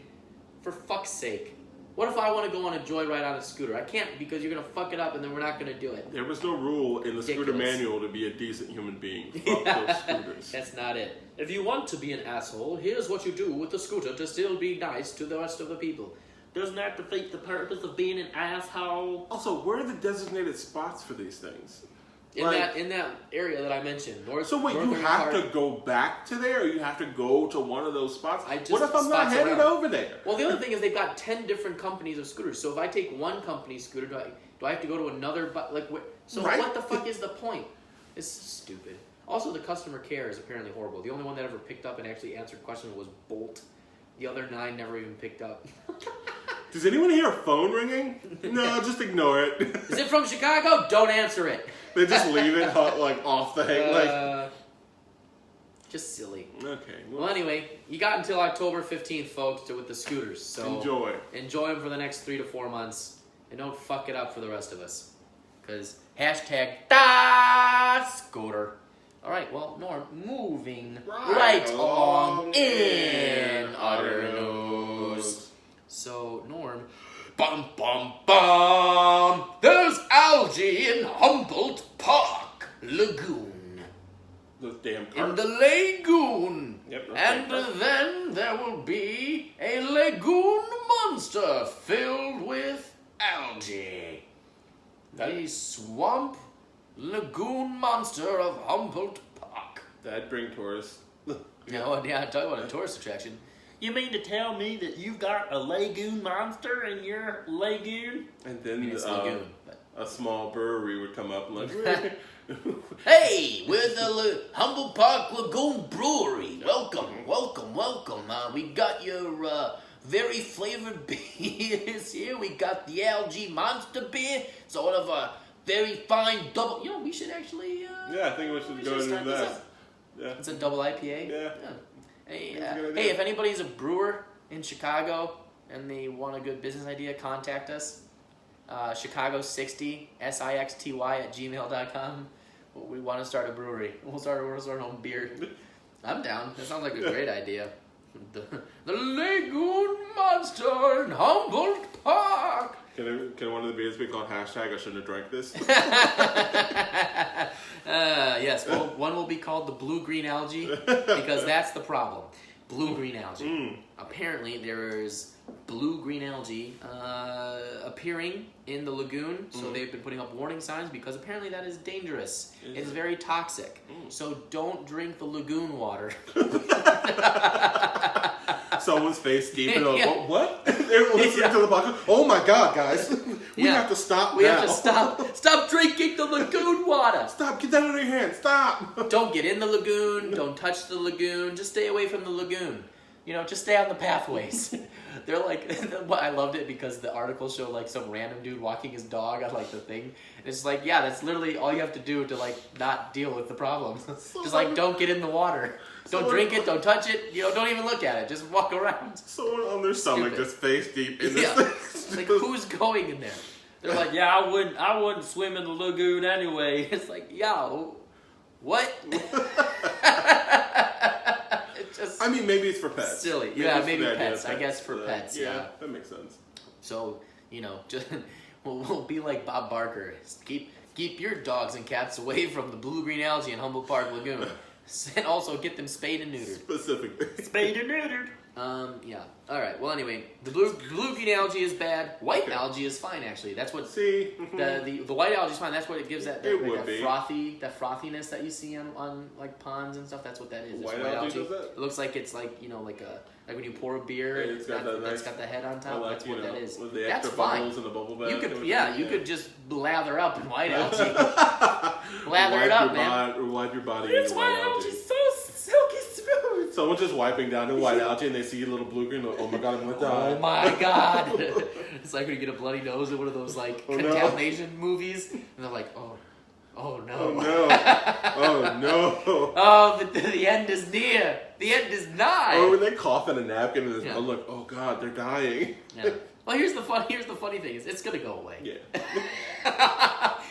For fuck's sake. What if I want to go on a joyride on a scooter? I can't because you're going to fuck it up and then we're not going to do it. There was no rule in the scooter manual to be a decent human being. Fuck those scooters. That's not it. If you want to be an asshole, here's what you do with the scooter to still be nice to the rest of the people. Doesn't that defeat the purpose of being an asshole? Also, where are the designated spots for these things? In that area that I mentioned. So wait, you have to go back to there, or you have to go to one of those spots? What if I'm not headed over there? Well, the other thing is they've got 10 different companies of scooters. So if I take one company's scooter, do I have to go to another? What the fuck is the point? It's stupid. Also, the customer care is apparently horrible. The only one that ever picked up and actually answered questions was Bolt. The other 9 never even picked up. Does anyone hear a phone ringing? No, just ignore it. Is it from Chicago? Don't answer it. They just leave it like off the hang. Just silly. Okay. Well, anyway, you got until October 15th, folks, with the scooters. So enjoy them for the next 3 to 4 months, and don't fuck it up for the rest of us. Because #scooter. All right, well, Norm, moving right along in other news. So, Norm, bum, bum, bum, there's algae in Humboldt Park Lagoon. Those damn carp. In the lagoon. Yep, and then there will be a lagoon monster filled with algae. The swamp lagoon monster of Humboldt Park. That'd bring tourists. Yeah, talk about a tourist attraction. You mean to tell me that you've got a lagoon monster in your lagoon? And then it's lagoon, a small brewery would come up and like, hey, we're the Humboldt Park Lagoon Brewery. Welcome. We got your very flavored beers here. We got the algae monster beer, sort of a very fine double. You know, we should actually. Yeah, I think we should go and do that. Yeah. It's a double IPA. Yeah. Hey, if anybody's a brewer in Chicago and they want a good business idea, contact us. Chicago60, SIXTY @gmail.com. We want to start a brewery. We'll start our own beer. I'm down. That sounds like a great idea. The Lagoon Monster in Humboldt Park. Can one of the beers be called # I shouldn't have drank this? Yes, well, one will be called the blue-green algae because that's the problem. Blue-green algae. Apparently, there is blue-green algae appearing in the lagoon, so they've been putting up warning signs because apparently that is dangerous. It's very toxic. So don't drink the lagoon water. Someone's face deep in what? Everyone listening to the podcast. Oh my God, guys. We have to stop We have to stop. Stop drinking the lagoon water. Stop. Get that out of your hand. Stop. Don't get in the lagoon. Don't touch the lagoon. Just stay away from the lagoon. You know, just stay on the pathways. They're like, I loved it because the article showed like some random dude walking his dog on like the thing. And it's like, yeah, that's literally all you have to do to like not deal with the problem. Just like don't get in the water. Don't drink it, don't touch it, you know, don't even look at it. Just walk around. Someone on their stomach just face deep in this thing. Like who's going in there? They're like, yeah, I wouldn't swim in the lagoon anyway. It's like, yo, what? I mean, maybe it's for pets. Silly. Maybe pets. I guess for pets. Yeah, that makes sense. So, you know, just we'll be like Bob Barker. Keep your dogs and cats away from the blue-green algae in Humboldt Park Lagoon. And also get them spayed and neutered. Specifically. Spayed and neutered. Yeah. All right. Well, anyway, the blue-green algae is bad. White algae is fine, actually. That's what. See. The white algae is fine. That's what it gives that frothiness that you see on like ponds and stuff. That's what that is. White algae does that? It looks like it's like, you know, like when you pour a beer, and it's got the head on top. That's what that is. With the That's extra fine. bubbles in the bubble bath. You could just lather up in white algae. Lather it up, man. Or wipe your body. It's white algae, so silky smooth. Someone's just wiping down the white algae and they see a little blue-green. Like, oh my God, I'm gonna die. Oh my God. It's like when you get a bloody nose in one of those like contamination movies, and they're like, oh no. Oh no. Oh no. Oh, the end is near. The end is nigh. Or when they cough in a napkin and oh look, oh God, they're dying. Yeah. Well, here's the funny thing is it's gonna go away. Yeah.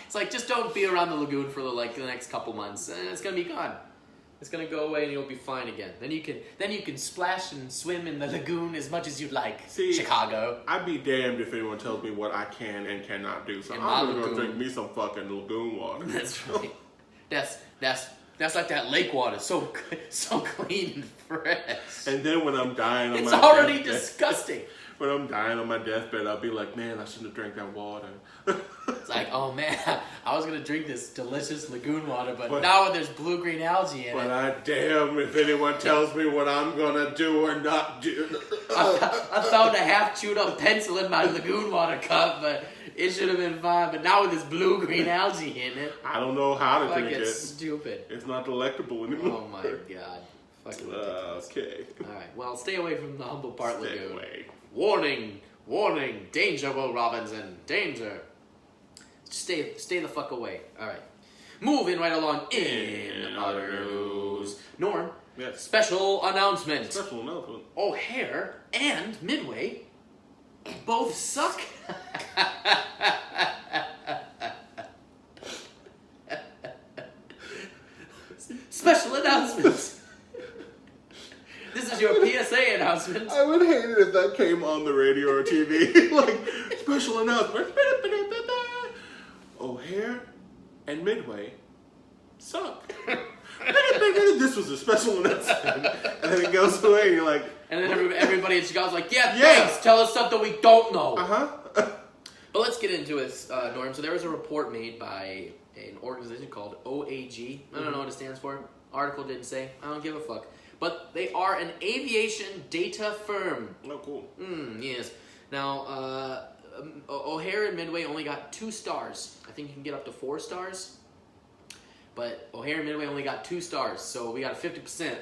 It's like just don't be around the lagoon for the next couple months, and it's gonna be gone. It's gonna go away and you'll be fine again. Then you can splash and swim in the lagoon as much as you'd like. See, Chicago. I'd be damned if anyone tells me what I can and cannot do. So I'm gonna go drink me some fucking lagoon water. That's right. That's like that lake water, so clean and fresh. And then when I'm dying, it's already disgusting. When I'm dying on my deathbed, I'll be like, man, I shouldn't have drank that water. It's like, oh man, I was gonna drink this delicious lagoon water, but now there's blue-green algae in it. But I damn if anyone tells me what I'm gonna do or not do. I found a half-chewed-up pencil in my lagoon water cup, but It should have been fine, but now with this blue-green algae in it. I don't know how to drink Fucking it. stupid. It's not delectable anymore. Oh my god. Fucking ridiculous. Okay. Alright, well, stay away from the Humboldt Park Stay Lagoon. away. Warning! Warning! Danger, Will Robinson! Danger! Stay the fuck away. Alright. Moving right along in other news. Norm, Yes. special announcement. Special announcement. O'Hare and Midway both suck. Special announcement. This is your PSA announcement. I would hate it if that came on the radio or TV. Like, special announcement. O'Hare and Midway suck. This was a special announcement. And then it goes away and you're like... And then everybody in Chicago's like, yeah, thanks. Tell us something we don't know. Uh-huh. But let's get into it, Norm. So there was a report made by an organization called OAG. I don't know what it stands for. Article didn't say. I don't give a fuck. But they are an aviation data firm. Oh, cool. Yes. Now, O'Hare and Midway only got 2 stars. I think you can get up to 4 stars. But O'Hare and Midway only got 2 stars. So we got 50%.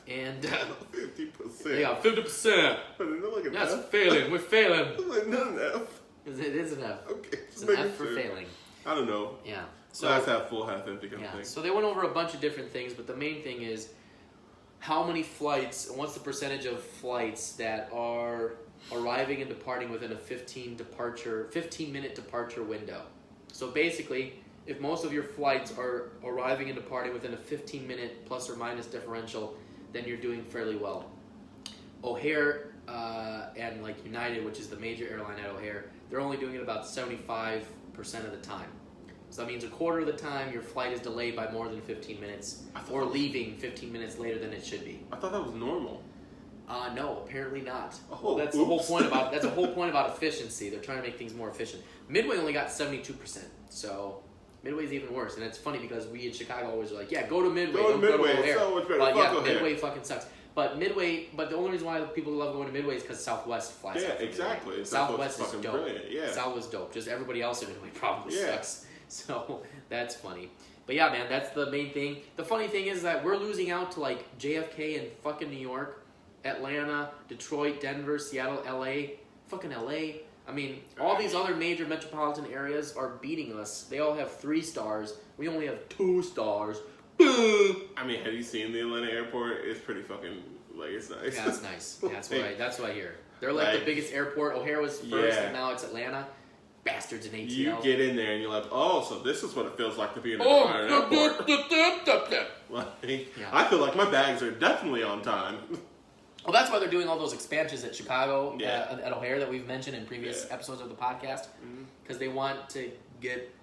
And 50%. they got 50%. That's failing. We're failing. Like, not an F. It is an F. Okay. It's an F for failing. I don't know. Yeah. So that's half full, half empty kind of thing. So they went over a bunch of different things, but the main thing is how many flights and what's the percentage of flights that are arriving and departing within a 15-minute departure window. So basically, if most of your flights are arriving and departing within a 15-minute plus or minus differential, then you're doing fairly well. O'Hare and like United, which is the major airline at O'Hare, they're only doing it about 75% of the time. So that means a quarter of the time your flight is delayed by more than 15 minutes or leaving 15 minutes later than it should be. I thought that was normal. No, apparently not. Oh, Well, that's the whole point about efficiency. They're trying to make things more efficient. Midway only got 72%, so Midway's even worse. And it's funny because we in Chicago always are like, yeah, go to Midway, don't go to O'Hare. So much better. But Fuck yeah, O'Hare. Midway fucking sucks. But the only reason why people love going to Midway is because Southwest flies. Yeah, out from exactly. Midway. Southwest Southwest is fucking dope. brilliant, yeah. Southwest dope. Just everybody else in Midway probably sucks. So that's funny. But yeah, man, that's the main thing. The funny thing is that we're losing out to like JFK and fucking New York, Atlanta, Detroit, Denver, Seattle, LA, fucking LA. I mean, all these other major metropolitan areas are beating us. They all have 3 stars. We only have 2 stars. Boom! I mean, have you seen the Atlanta airport? It's pretty fucking, like, it's nice. Yeah, it's nice. That's what I hear. They're like the biggest airport. O'Hare was first, and now it's Atlanta. Bastards in ATL. You get in there and you're like, oh, so this is what it feels like to be in an airport. I feel like my bags are definitely on time. Well, that's why they're doing all those expansions at Chicago, at O'Hare that we've mentioned in previous episodes of the podcast, because they want to get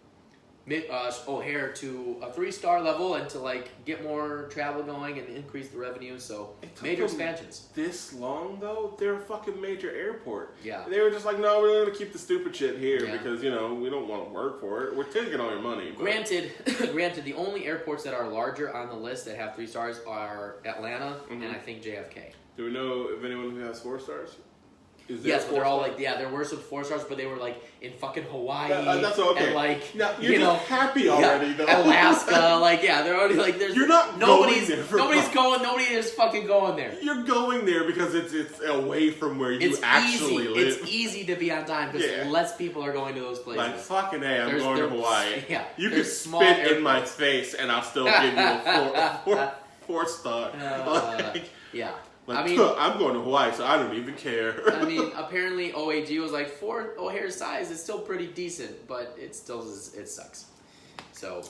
O'Hare to a 3-star level and to like get more travel going and increase the revenue. So major expansions. This long though, they're a fucking major airport. Yeah, they were just like, no, we're gonna keep the stupid shit here because we don't want to work for it. We're taking all your money. But. Granted, the only airports that are larger on the list that have 3 stars are Atlanta and I think JFK. Do we know if anyone who has 4 stars? Yes, but they're all like, there were some 4 stars, but they were like in fucking Hawaii. That's okay. And like, now, you're just happy already, though. Alaska, they're already like, there's. You're not nobody's going there. Nobody is fucking going there. You're going there because it's away from where you actually live. It's easy to be on time because less people are going to those places. Like, fucking A, I'm going to Hawaii. Yeah. You can spit in my face and I'll still give you a 4 star. Yeah. Like, I mean, I'm going to Hawaii, so I don't even care. I mean, apparently OAG was like, for O'Hare's size, it's still pretty decent, but it sucks. So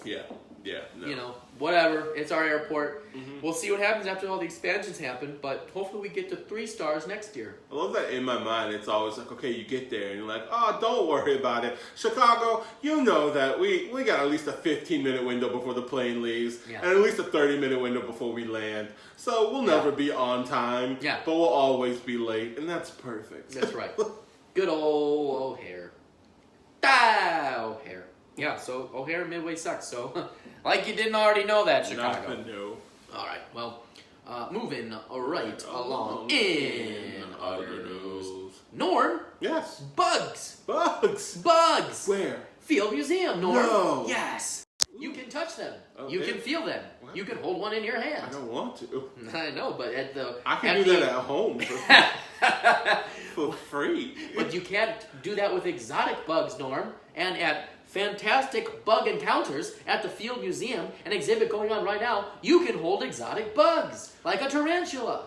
no. Whatever. It's our airport. We'll see what happens after all the expansions happen, but hopefully we get to 3 stars next year. I love that in my mind. It's always like, okay, you get there and you're like, oh, don't worry about it. Chicago, you know that we got at least a 15-minute window before the plane leaves, and at least a 30-minute window before we land. So we'll never be on time, but we'll always be late, and that's perfect. That's right. Good old O'Hare. O'Hare. Yeah, so O'Hare and Midway sucks. So, like you didn't already know that, Chicago. Nothing new. All right, well, moving right along in other news. Norm, Yes. Bugs. Bugs. Bugs. Where? Field Museum, Norm. No. Yes. You can touch them. Okay. You can feel them. What? You can hold one in your hand. I don't want to. I know, but I can do that at home for free. But you can't do that with exotic bugs, Norm. And at fantastic bug encounters at the Field Museum, an exhibit going on right now, you can hold exotic bugs, like a tarantula.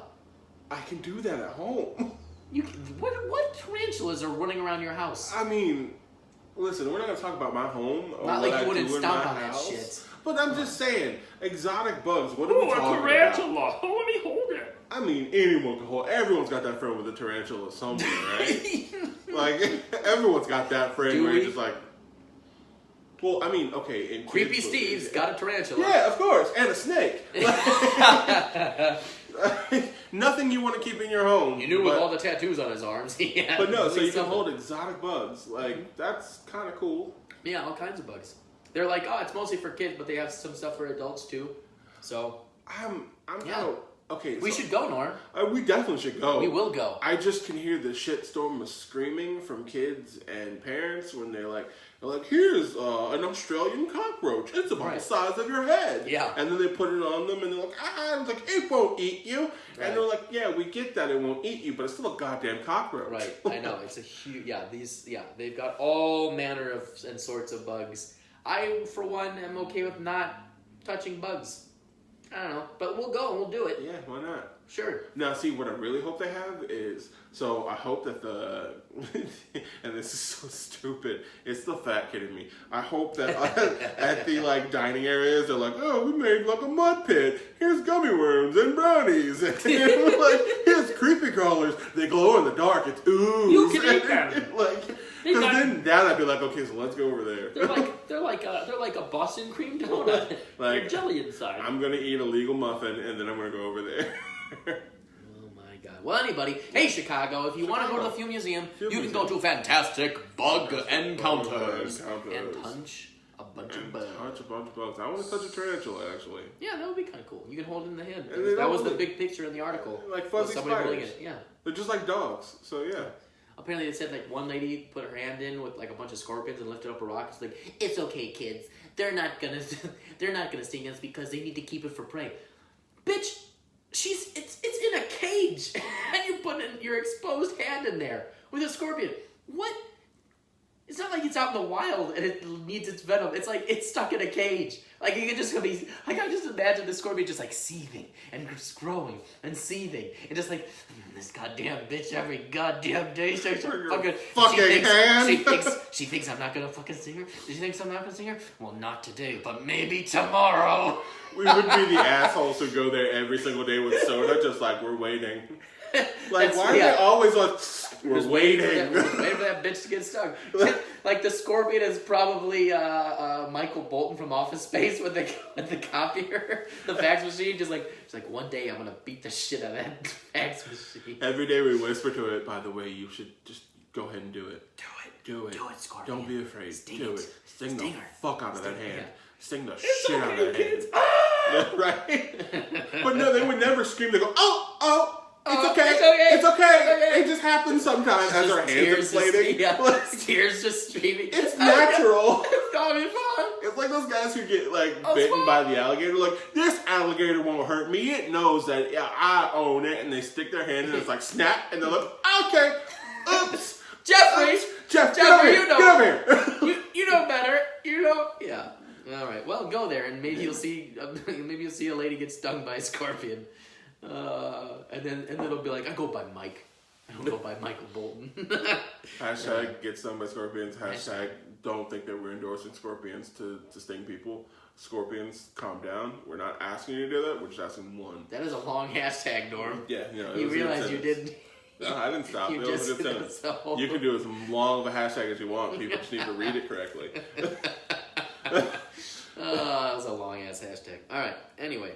I can do that at home. You can, what tarantulas are running around your house? I mean, listen, we're not going to talk about my home. Or Not what like you I wouldn't do in stomp my on that house. shit. But I'm just saying, exotic bugs, what are we talking about? tarantula. Oh, let me hold it. I mean, anyone can hold. Everyone's got that friend with a tarantula somewhere, right? Like, everyone's got that friend Do where we? you're just like, well, I mean, okay. In Creepy kids' Steve's movies, got a tarantula. Yeah, of course, and a snake. Nothing you want to keep in your home. You knew with all the tattoos on his arms. He had But no, at so you least can something. hold exotic bugs. Like, that's kind of cool. Yeah, all kinds of bugs. They're like, oh, it's mostly for kids, but they have some stuff for adults too. So I'm Yeah. kind of, okay. we should go, Norm. We definitely should go. We will go. I just can hear the shitstorm of screaming from kids and parents when they're like, here's an Australian cockroach. It's about Right. the size of your head. Yeah. And then they put it on them and they're like, and it's like, it won't eat you. Right. And they're like, yeah, we get that it won't eat you, but it's still a goddamn cockroach. Right, I know. It's a huge, they've got all manner of and sorts of bugs. I, for one, am okay with not touching bugs. I don't know, but we'll go and we'll do it. Yeah, why not? Sure. Now, see, what I really hope they have is, so I hope that and this is so stupid, it's the fat kid in me. I hope that at the, like, dining areas, they're like, oh, we made, like, a mud pit. Here's gummy worms and brownies. And, like, here's creepy crawlers. They glow in the dark. It's ooze. You can eat them. Like, They because got- then that I'd be like, okay, so let's go over there. They're like a Boston cream donut. Like, jelly inside. I'm going to eat a legal muffin, and then I'm going to go over there. Oh my god. Well, anybody, hey Chicago, if you want to go to the Field Museum, you can go to fantastic bug encounters and punch a bunch of bugs. Touch a bunch of bugs. I want to touch a tarantula, actually. Yeah, that would be kind of cool. You can hold it in the hand. And they That was don't the big picture in the article. Like Was fuzzy somebody holding spiders. it. Yeah. They're just like dogs, so yeah. Apparently they said like one lady put her hand in with like a bunch of scorpions and lifted up a rock. It's like, it's okay, kids. They're not gonna sting us because they need to keep it for prey. Bitch, it's in a cage and you put your exposed hand in there with a scorpion. What? It's not like it's out in the wild and it needs its venom. It's like it's stuck in a cage. Like you can just be. I can just imagine the scorpion just like seething and just growing and seething and just like this goddamn bitch every goddamn day starts to fucking hand. She thinks I'm not gonna fucking sing her. She thinks I'm not gonna sing her. Well, not today, but maybe tomorrow. We would be the assholes who go there every single day with soda, just like we're waiting. Like, why are they always like, we're Just waiting? waiting for that bitch to get stung. Like the scorpion is probably Michael Bolton from Office Space with the copier, the fax machine. Just like it's like one day I'm gonna beat the shit out of that fax machine. Every day we whisper to it, by the way, you should just go ahead and do it. Do it, Scorpion. Don't be afraid. Sting do it. it. Sting the Sting her. fuck out of that Sting her, hand. yeah. Sting the It's shit out of okay, that kids. hand. Yeah, right? But no, they would never scream. They go, oh. It's okay. It's okay. It's okay. It's okay. It just happens sometimes as Just our hands tears inflating. just tears just streaming. It's natural. It's gonna be fun. It's like those guys who get like Oh, bitten fun. by the alligator. Like, this alligator won't hurt me. It knows that I own it, and they stick their hand in. It's like snap, and they're like, okay, oops, Jeffrey, Jeff, get Jeffrey, over here. you know. Get over here. you know better. You know. Yeah. All right. Well, go there, and maybe you'll see a lady get stung by a scorpion, and then it'll be like, I go by Mike. I don't go by Michael Bolton. Hashtag get stung by scorpions. Hashtag don't think that we're endorsing scorpions to sting people. Scorpions, calm down. We're not asking you to do that. We're just asking one. That is a long hashtag, Norm. Yeah, you know. You realize you didn't. No, I didn't stop. You It was a just good sentence. so. You can do as long of a hashtag as you want. People just need to read it correctly. That was a long ass hashtag. All right. Anyway,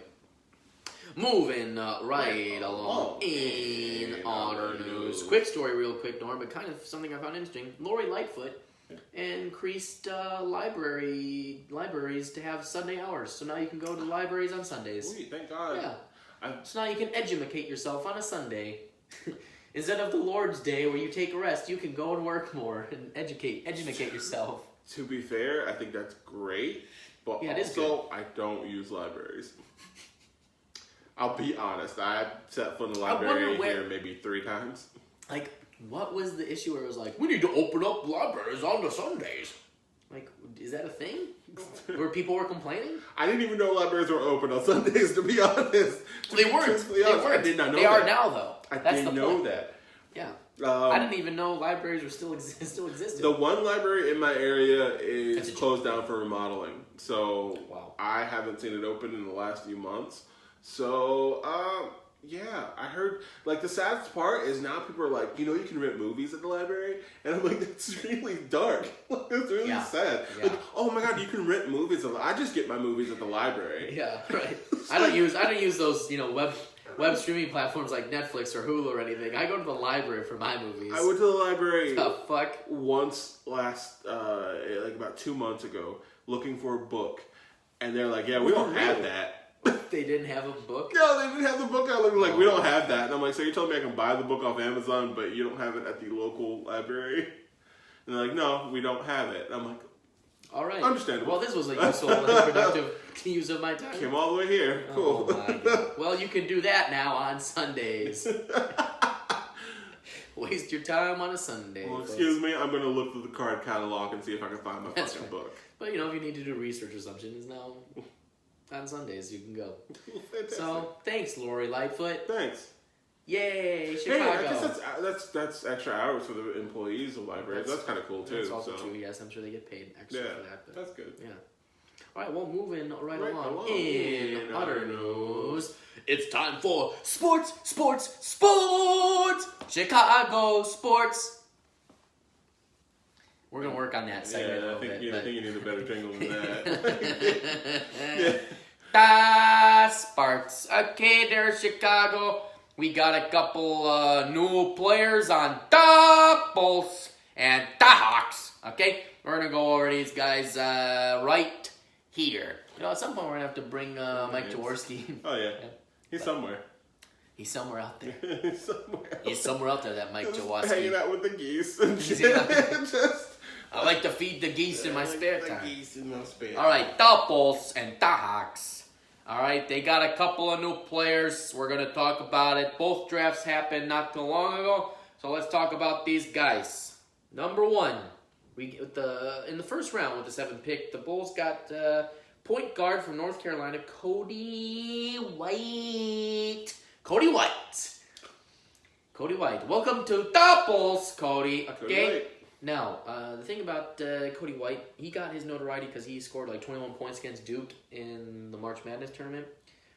moving right along in honor news. Quick story, real quick, Norm, but kind of something I found interesting. Lori Lightfoot increased libraries to have Sunday hours, so now you can go to libraries on Sundays. Sweet, thank God. Yeah. So now you can edumacate yourself on a Sunday. Instead of the Lord's Day where you take a rest, you can go and work more and educate yourself. To be fair, I think that's great, but Yeah, it is also I don't use libraries. I'll be honest, I've set foot in the library here maybe 3 times. Like, what was the issue where it was like, we need to open up libraries on the Sundays? Like, is that a thing? Where people were complaining? I didn't even know libraries were open on Sundays, to be honest. They weren't. I did not know that. They are now, though. I That's didn't the know point. that. Yeah. I didn't even know libraries were still existed. The one library in my area is closed down for remodeling. So Wow. I haven't seen it open in the last few months. So, yeah, I heard, like, the saddest part is now people are like, you can rent movies at the library? And I'm like, that's really dark. Like, it's really sad. Yeah. Like, oh my God, you can rent movies. I just get my movies at the library. Yeah, right. I don't use those, web streaming platforms like Netflix or Hulu or anything. I go to the library for my movies. I went to the library the fuck? once like about 2 months ago, looking for a book. And they're like, yeah, we don't have that. They didn't have a book? No, they didn't have the book. I was like, we don't have that. And I'm like, so you're telling me I can buy the book off Amazon, but you don't have it at the local library? And they're like, no, we don't have it. And I'm like, all right. Understandable. Well, this was a useful and productive use of my time. Came all the way here. Cool. Oh my God. Well, you can do that now on Sundays. Waste your time on a Sunday. Well, excuse me, I'm going to look through the card catalog and see if I can find my That's fucking right. book. But, if you need to do research or something, it's now on Sundays you can go. Fantastic. So, thanks, Lori Lightfoot. Thanks. Yay, Chicago. Hey, I guess that's extra hours for the employees of libraries. That's kind of cool, too. That's also so. true, yes. I'm sure they get paid extra for that. But, that's good. Yeah. All right, well, moving right along. In In other news, it's time for sports! Chicago sports! We're going to work on that segment a little bit. I think you need a better jingle than that. Da Sparks. Okay, there's Chicago. We got a couple new players on the Bulls and the Hawks. Okay, we're going to go over these guys right here. At some point we're going to have to bring Mike Jaworski. Oh, yeah. He's somewhere. He's somewhere out there. He's somewhere out there, that Mike Jaworski. Hanging out with the geese. I like to feed the geese in my spare time. Geese in my spare. All right, the Bulls and the Hawks. All right, they got a couple of new players. We're going to talk about it. Both drafts happened not too long ago, so let's talk about these guys. Number 1, in the first round with the 7th pick, the Bulls got point guard from North Carolina, Cody White. Cody White. Welcome to the Bulls, Cody. Okay. Now, the thing about Cody White, he got his notoriety because he scored like 21 points against Duke in the March Madness tournament.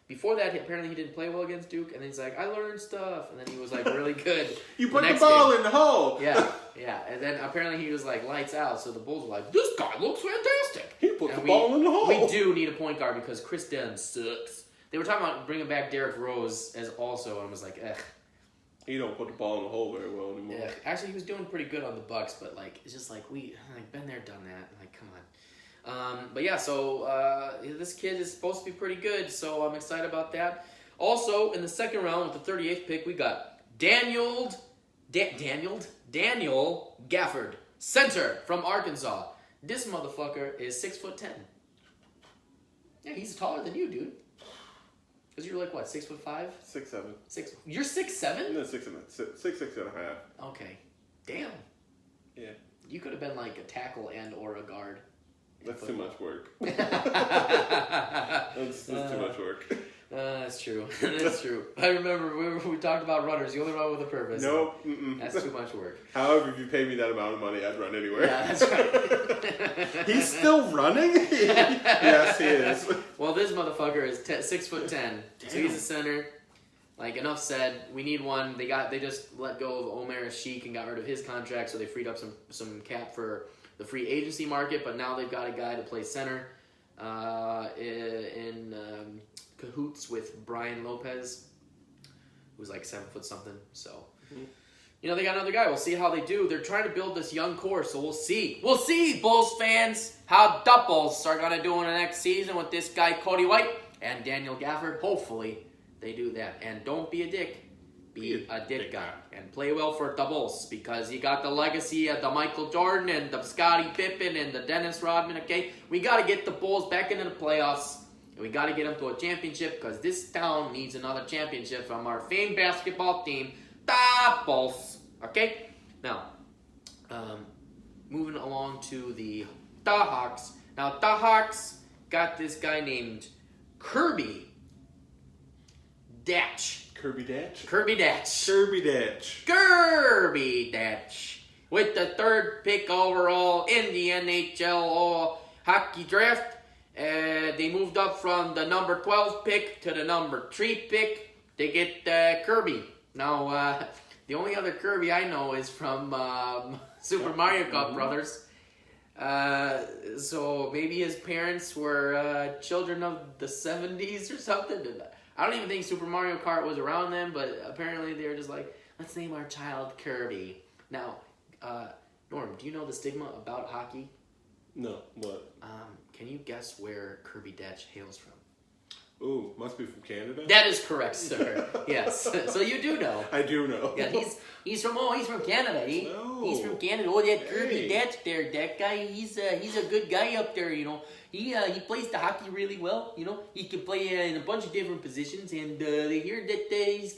Before that, apparently he didn't play well against Duke, and then he's like, I learned stuff, and then he was like really good. You put the ball in the hole. Yeah, and then apparently he was like lights out, so the Bulls were like, this guy looks fantastic. He put the ball in the hole. We do need a point guard because Chris Dunn sucks. They were talking about bringing back Derrick Rose as also, and I was like, ugh. He don't put the ball in the hole very well anymore. Yeah, actually, he was doing pretty good on the Bucks, but it's just been there, done that. Come on. But yeah, so this kid is supposed to be pretty good, so I'm excited about that. Also, in the second round with the 38th pick, we got Daniel Gafford, center from Arkansas. This motherfucker is 6'10". Yeah, he's taller than you, dude. Because you're like, what, 6'5"? 6'7". You're 6'7"? No, 6'6.5". Okay. Damn. Yeah. You could have been like a tackle and or a guard. That's too much work. That's too much work. That's true. That's true. I remember we talked about runners. You only run with a purpose. Nope. That's too much work. However, if you pay me that amount of money, I'd run anywhere. Yeah, that's right. He's still running? Yes, he is. Well, this motherfucker is 6'10". So he's a center. Like, enough said. We need one. They just let go of Omer Sheik and got rid of his contract, so they freed up some cap for the free agency market. But now they've got a guy to play center in cahoots with Brian Lopez, who's like 7 foot something. So, they got another guy. We'll see how they do. They're trying to build this young core, so we'll see. We'll see, Bulls fans, how the Bulls are going to do in the next season with this guy, Cody White, and Daniel Gafford. Hopefully, they do that. And don't be a dick. be a dick guy and play well for the Bulls because you got the legacy of the Michael Jordan and the Scottie Pippen and the Dennis Rodman, okay? We got to get the Bulls back into the playoffs and we got to get them to a championship because this town needs another championship from our famed basketball team, the Bulls, okay? Now, moving along to the Hawks. Now, the Hawks got this guy named Kirby Datch. Kirby Datch? Kirby Datch. Kirby Datch. Kirby Datch. With the 3rd pick overall in the NHL hockey draft. They moved up from the number 12 pick to the number 3 pick to get Kirby. Now, the only other Kirby I know is from Super Mario Kart Brothers. So maybe his parents were children of the 70s or something. I don't even think Super Mario Kart was around then, but apparently they were just like, let's name our child Kirby. Now, Norm, do you know the stigma about hockey? No, what? Can you guess where Kirby Datch hails from? Ooh, must be from Canada? That is correct, sir. Yes. So you do know. I do know. Yeah, he's from Canada. He's from Canada. Oh, that Kirby Datch there, that guy, he's a good guy up there, you know. He plays the hockey really well, you know. He can play in a bunch of different positions, and they hear that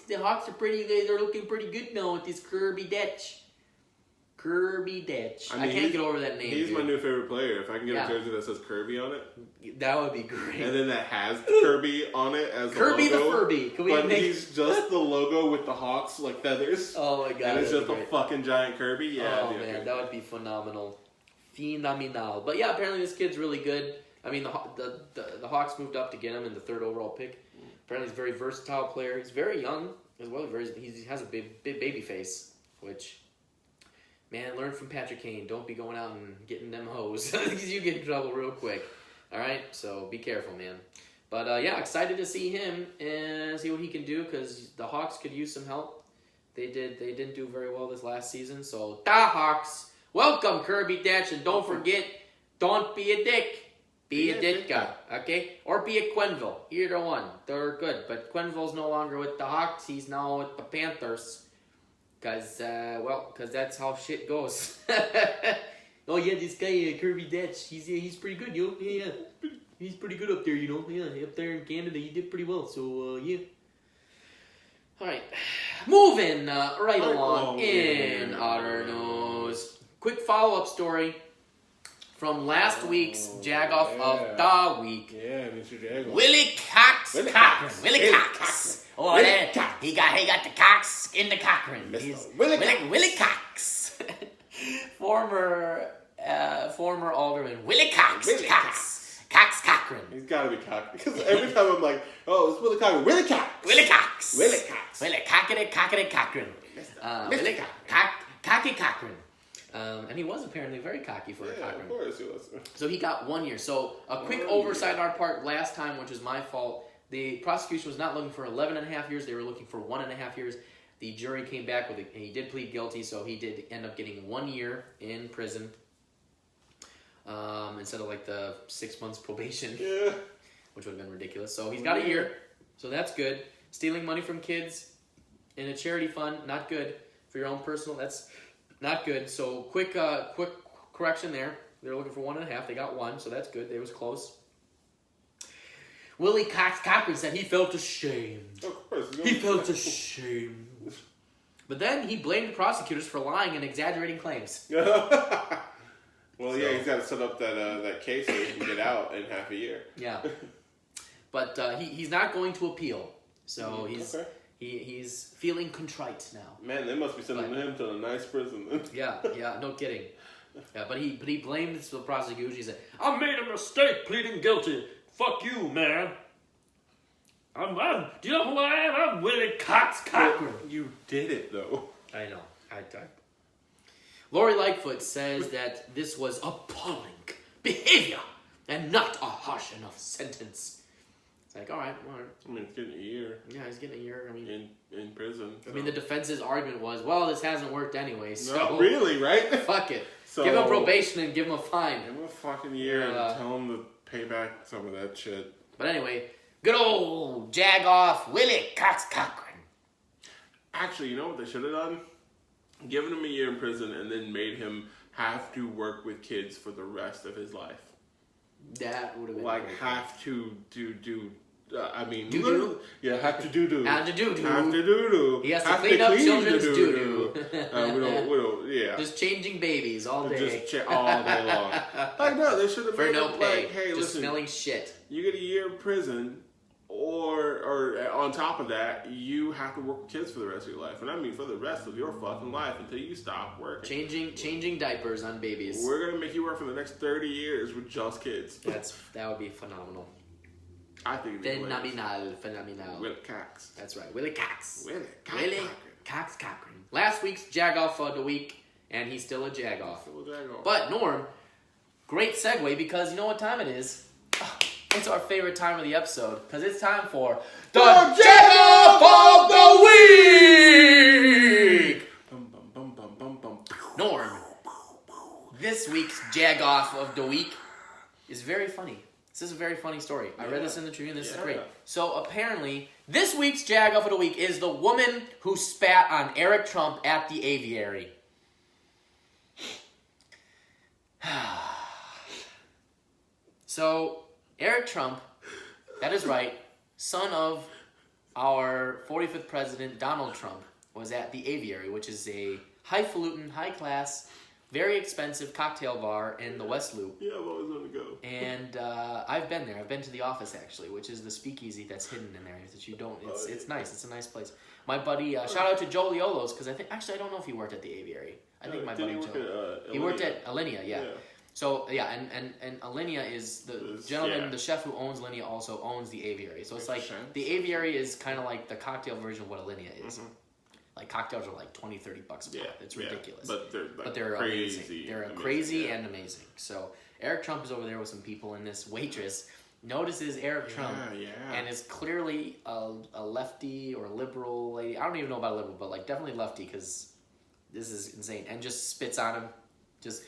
the Hawks are they're looking pretty good now with this Kirby Datch. Kirby Datch. I can't get over that name. He's my new favorite player. If I can get a jersey that says Kirby on it, that would be great. And then that has Kirby on it as Kirby the logo. the Furby. Can we he's just the logo with the Hawks like feathers. Oh my god! And it's just a fucking giant Kirby. Yeah. Oh man, that would be phenomenal. Phenomenal. But yeah, apparently this kid's really good. I mean, the Hawks moved up to get him in the 3rd overall pick. Apparently he's a very versatile player. He's very young as well. He has a big baby face, which. Man, learn from Patrick Kane. Don't be going out and getting them hoes because you get in trouble real quick. All right, so be careful, man. But yeah, excited to see him and see what he can do because the Hawks could use some help. They didn't do very well this last season. So the Hawks, welcome Kirby Datch, and don't forget, don't be a dick. Be a dick guy, okay? Or be a Quenneville. Either one. They're good. But Quenneville's no longer with the Hawks. He's now with the Panthers. Because that's how shit goes. Oh, yeah, this guy, Kirby Datch, he's pretty good, yo. Yeah. He's pretty good up there, you know. Yeah, up there in Canada, he did pretty well. So, yeah. All right. Moving right along in other news. Quick follow-up story from last week's Jagoff of the Week. Yeah, Mr. Jagoff. Willie Cox. Willie Cox. Oh, he got the Cox in the Cochran. Willie Cox. former alderman Willie Cox. Cox Cochran. He's got to be Cox. Because every time I'm like, oh, it's Willie Cochran. Willie Cox. Willie Cox. Willie Cockity Cochran. Willie Cocky Cochran. And he was apparently very cocky for a Cochran. Of course he was. So he got 1 year. So a quick oversight on our part last time, which was my fault. The prosecution was not looking for 11 and a half years. They were looking for 1.5 years. The jury came back with it, and he did plead guilty, so he did end up getting 1 year in prison instead of like the 6 months probation, which would have been ridiculous. So he's got a year, so that's good. Stealing money from kids in a charity fund, not good. For your own personal, that's not good. So quick correction there. They're looking for 1.5. They got 1, so that's good. They was close. Willie Cox Cochran said he felt ashamed. Of course. He felt ashamed. But then he blamed the prosecutors for lying and exaggerating claims. Well, yeah, he's got to set up that case so he can get out in half a year. Yeah. But he's not going to appeal. So he's feeling contrite now. Man, they must be sending him to a nice prison. Yeah, no kidding. Yeah, but he blamed the prosecution. He said, I made a mistake pleading guilty. Fuck you, man. Do you know who I am? I'm Willie Cox Cochran. You did it, though. I know. Lori Lightfoot says that this was appalling behavior and not a harsh enough sentence. It's like, all right. I mean, it's getting a year. Yeah, he's getting a year. I mean, in prison. So. I mean, the defense's argument was, well, this hasn't worked anyway, so... No, really, right? Fuck it. So, give him probation and give him a fine. Give him a fucking year and tell him to pay back some of that shit. But anyway, good old Jagoff Willie Cox Cochran. Actually, you know what they should have done? Given him a year in prison and then made him have to work with kids for the rest of his life. That would have been like great. have to do. I mean, Do-do? Yeah, have to do. Have to do. Have to do. He has to clean up children's doo-doo. We don't. Yeah. Just changing babies all day. All day long. Like no, they should have For made no it pay. like, hey, just listen, smelling shit. you get a year in prison, or on top of that, you have to work with kids for the rest of your life, and I mean for the rest of your fucking life until you stop working. Changing diapers on babies. We're gonna make you work for the next 30 years with just kids. That would be phenomenal. I think it'd be Phenomenal. Willie Cox. That's right, Willie Cox. Willie Cox Cochran. Last week's Jagoff of the week, and he's still a Jagoff. Jagoff. But Norm, great segue because you know what time it is. It's our favorite time of the episode because it's time for the Jagoff of the week. Norm, this week's Jagoff of the week is very funny. This is a very funny story. I read this in the Tribune. This is great. So apparently, this week's Jagoff of the week is the woman who spat on Eric Trump at the aviary. So, Eric Trump, that is right, son of our 45th president, Donald Trump, was at the aviary, which is a highfalutin, high-class, very expensive cocktail bar in the West Loop. Yeah, I've always wanted to go. And I've been there. I've been to the office, actually, which is the speakeasy that's hidden in there. That you don't. It's nice. It's a nice place. My buddy, shout out to Joe Liolo's, because I don't know if he worked at the aviary. I think my buddy Joe. He worked at Alinea, yeah. So, yeah, and Alinea is the gentleman, the chef who owns Alinea also owns the aviary. So it's like, the aviary is kind of like the cocktail version of what Alinea is. Mm-hmm. Like, cocktails are like $20, $30 a pop. It's ridiculous. But they're crazy. amazing. They're crazy and amazing. So, Eric Trump is over there with some people, and this waitress notices Eric Trump and is clearly a lefty or a liberal lady. I don't even know about a liberal, but like definitely lefty because this is insane. And just spits on him. Just,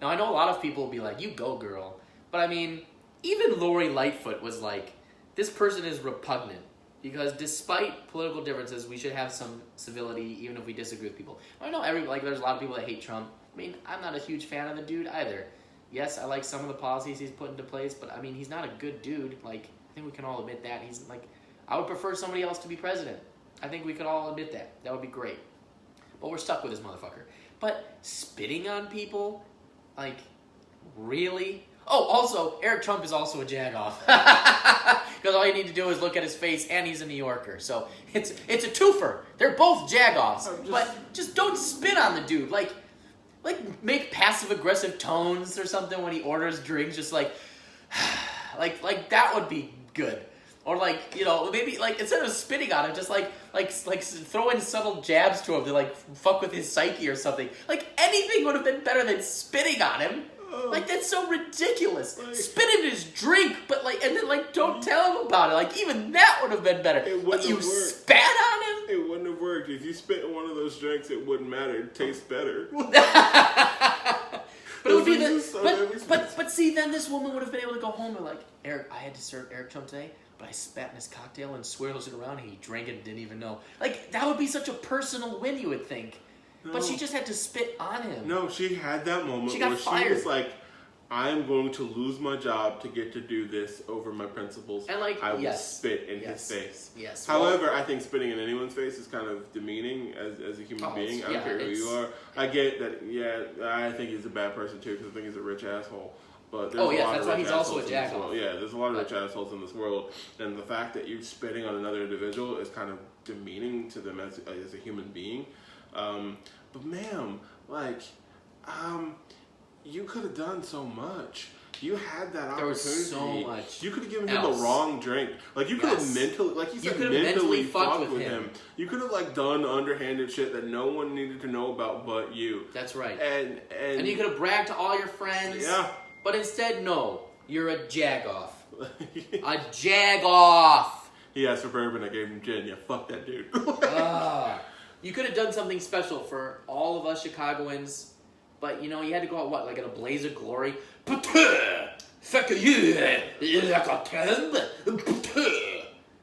now, I know a lot of people will be like, you go, girl. But I mean, even Lori Lightfoot was like, this person is repugnant. Because despite political differences, we should have some civility, even if we disagree with people. I know there's a lot of people that hate Trump. I mean, I'm not a huge fan of the dude either. Yes, I like some of the policies he's put into place, but I mean, he's not a good dude. Like, I think we can all admit that. He's like, I would prefer somebody else to be president. I think we could all admit that. That would be great. But we're stuck with this motherfucker. But spitting on people, like, really? Oh, also, Eric Trump is also a Jagoff. Because all you need to do is look at his face, and he's a New Yorker. So it's a twofer. They're both Jagoffs. But just don't spit on the dude. Like make passive-aggressive tones or something when he orders drinks. Just like that would be good. Or maybe instead of spitting on him, just like throw in subtle jabs to him to like fuck with his psyche or something. Like anything would have been better than spitting on him. Like that's so ridiculous. Spit in his drink, but and then don't tell him about it. Like even that would have been better. But you spat on him? It wouldn't have worked. If you spit in one of those drinks, it wouldn't matter. It tastes better. But it would be but see, then this woman would have been able to go home and like, Eric, I had to serve Eric Trump today, but I spat in his cocktail and swirls it around and he drank it and didn't even know. Like that would be such a personal win, you would think. No. But she just had to spit on him. No, she had that moment where she was like, I'm going to lose my job to get to do this over my principles. And I will spit in his face. Yes. However, I think spitting in anyone's face is kind of demeaning as a human being. I don't care who you are. I get that, I think he's a bad person too because I think he's a rich asshole. But there's a lot that's of why rich he's also a assholes Jagoff. Yeah, there's a lot of rich assholes in this world. And the fact that you're spitting on another individual is kind of demeaning to them as a human being. But ma'am, you could have done so much. You had that opportunity. There was so much. You could have given him the wrong drink. You could have mentally fucked with him. You could have done underhanded shit that no one needed to know about but you. That's right. And you could have bragged to all your friends. Yeah. But instead, no. You're a Jagoff. A Jagoff. He asked for bourbon. I gave him gin. Yeah, fuck that dude. You could have done something special for all of us Chicagoans, but you had to go out in a blaze of glory. Fuck you, like a temp. And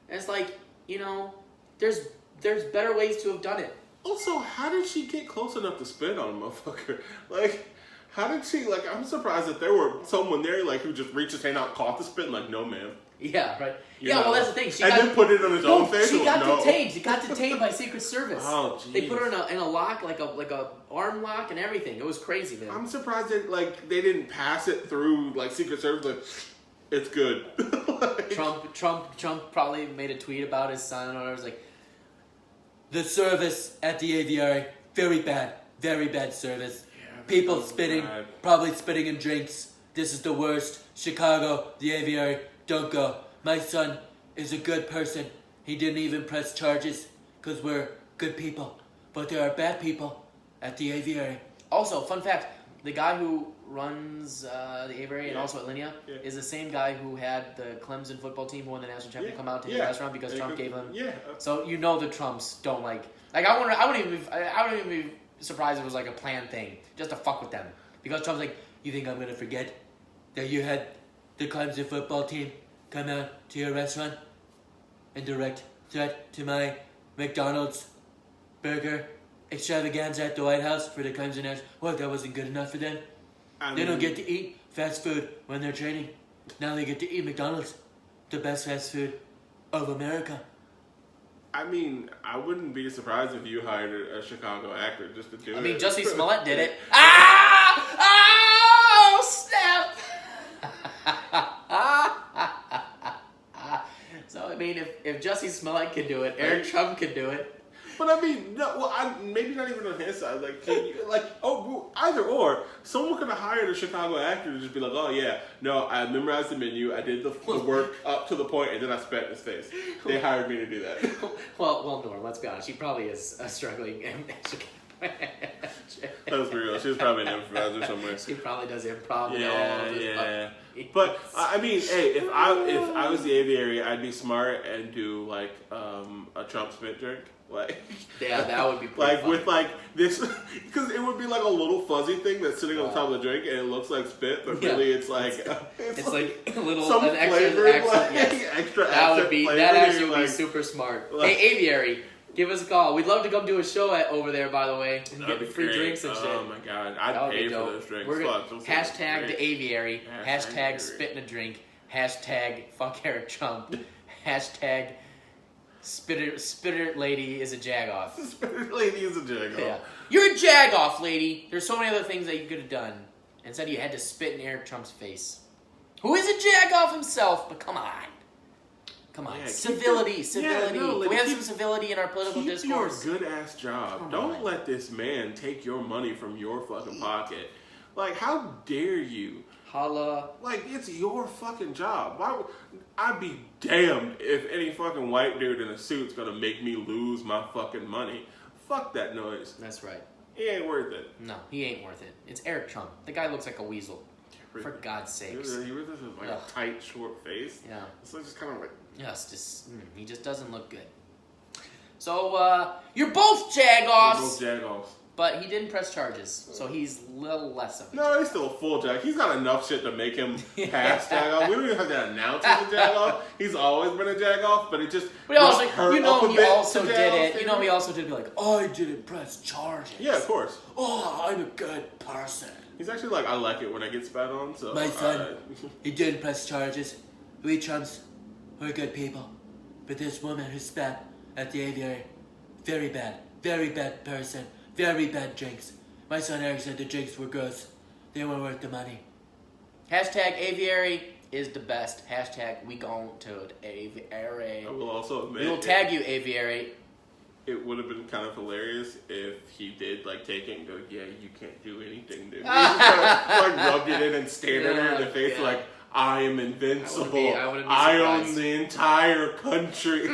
it's like, you know, there's better ways to have done it. Also, how did she get close enough to spit on a motherfucker? Like, how did she, like, I'm surprised that there were someone there, like, who just reached his hand out, caught the spit, and like, no, ma'am. Yeah, right. You yeah, know? well, that's the thing. She and got, then put it on his own face. She got no. detained. She got detained by Secret Service. Oh, jeez. They put her in a lock, like a arm lock and everything. It was crazy, man. I'm surprised that, like, they didn't pass it through, like, Secret Service, like, it's good. Like, Trump probably made a tweet about his son and whatever. It was like, the service at the aviary, very bad service. Yeah, People so spitting, bad. probably spitting in drinks. This is the worst. Chicago, the aviary, don't go. My son is a good person. He didn't even press charges because we're good people. But there are bad people at the aviary. Also, fun fact, the guy who runs the aviary and also at Linea is the same guy who had the Clemson football team who won the national championship come out to his restaurant because Trump gave him. Yeah. So you know the Trumps don't like I wouldn't even be surprised if it was like a planned thing just to fuck with them because Trump's like, you think I'm gonna forget that you had the Clemson football team come out to your restaurant and direct threat to my McDonald's burger extravaganza at the White House for the Clemson National. What, that wasn't good enough for them? They don't get to eat fast food when they're training. Now they get to eat McDonald's, the best fast food of America. I mean, I wouldn't be surprised if you hired a Chicago actor just to do it. I mean, Jussie Smollett did it. Ah! Oh, snap! So, I mean, if Jussie Smollett can do it, Eric Trump can do it. But I mean, no. Well, maybe not even on his side. Like, can you, like, either or. Someone could have hired a Chicago actor to just be like, oh yeah, no, I memorized the menu, I did the work up to the point, and then I spat in his face. They hired me to do that. Well, Norm, let's be honest. She probably is struggling. That's real. She was probably an improviser somewhere. She probably does improv. Yeah. But I mean, hey, if I was the aviary, I'd be smart and do like a Trump spit drink. Like, yeah, that would be pretty like fun. with like this, because it would be like a little fuzzy thing that's sitting on the top of the drink, and it looks like spit, but really it's like it's like a little some an extra flavor, accent. like, Yes. extra. That would be flavor, that actually would like, be super smart. Like, hey, aviary, give us a call. We'd love to come do a show over there. By the way, and that'd get be free great. drinks and shit. Oh my god, I'd pay for those drinks. We're gonna Fuck, hashtag the aviary. Hashtag Hashtag spit in a drink. Hashtag fuck Eric Trump. Hashtag spitter lady is a Jagoff. Spitter lady is a Jagoff. Yeah. You're a Jagoff, lady. There's so many other things that you could have done. Instead, you had to spit in Eric Trump's face. Who is a Jagoff himself, but come on. Come on. Yeah, civility. Yeah, no, Can we have some civility in our political keep discourse? your good-ass job. Come Don't on. let this man take your money from your fucking pocket. Like, how dare you? Holla. Like, it's your fucking job. I'd be damned if any fucking white dude in a suit's gonna make me lose my fucking money. Fuck that noise. That's right. He ain't worth it. No, he ain't worth it. It's Eric Trump. The guy looks like a weasel. For God's sakes. He really does have like a tight, short face. Yeah. It's like just kind of like... Yes, he just doesn't look good. So, you're both Jagoffs! Both Jagoffs. But he didn't press charges, so he's a little less of a No, he's still a full Jag. He's got enough shit to make him pass Jagoff. We don't even have to announce he's a Jagoff. He's always been a Jagoff, but it just... But also, he also to did Jagoff. it. You know, he also did be like, I didn't press charges. Yeah, of course. Oh, I'm a good person. He's actually like, I like it when I get spat on, so... My son, he didn't press charges. We Trumps, we're good people. But this woman who spat at the aviary, very bad person, very bad drinks. My son Eric said the drinks were gross. They weren't worth the money. Hashtag aviary is the best. Hashtag we going to the aviary. I will also admit... We will tag you, aviary. It would have been kind of hilarious if he did like take it and go, yeah, you can't do anything, dude. He just kind of like rubbed it in and stared at her in the face like, I am invincible. I own the entire country.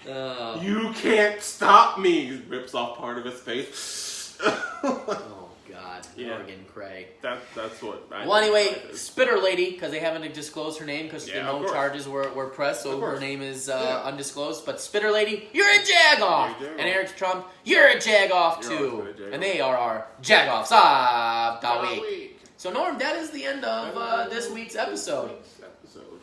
You can't stop me. He rips off part of his face. Oh God, Yeah. Morgan Cray. That's what. Well, anyway, Spitter Lady, because they haven't disclosed her name because no charges were pressed, so her name is undisclosed. But Spitter Lady, you're a Jagoff, and Eric Trump, you're a Jagoff too, and they are our Jagoffs of the week. So Norm, that is the end of this week's episode.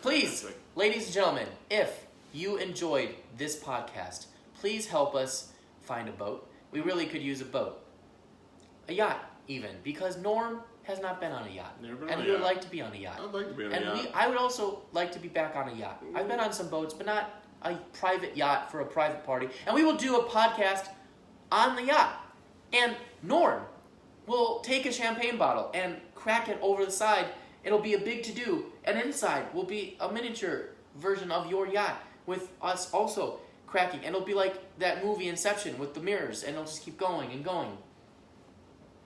Please, ladies and gentlemen, if you enjoyed this podcast, please help us find a boat. We really could use a boat. A yacht, even. Because Norm has not been on a yacht. Never been and on a he would yacht. like to be on a yacht. I'd like to be on a and yacht. I would also like to be back on a yacht. I've been on some boats, but not a private yacht for a private party. And we will do a podcast on the yacht. And Norm will take a champagne bottle and crack it over the side. It'll be a big to-do. And inside will be a miniature version of your yacht with us also cracking. And it'll be like that movie Inception with the mirrors. And it'll just keep going and going.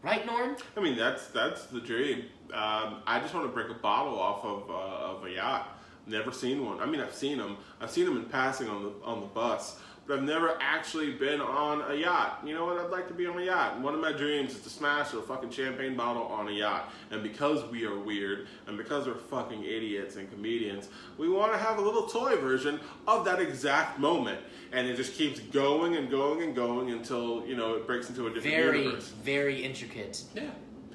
Right, Norm? I mean, that's the dream. I just want to break a bottle off of a yacht. Never seen one. I mean, I've seen them. I've seen them in passing on the bus, but I've never actually been on a yacht. You know what? I'd like to be on a yacht. One of my dreams is to smash a fucking champagne bottle on a yacht. And because we are weird, and because we're fucking idiots and comedians, we want to have a little toy version of that exact moment. And it just keeps going and going and going until, it breaks into a different universe. Very intricate. Yeah.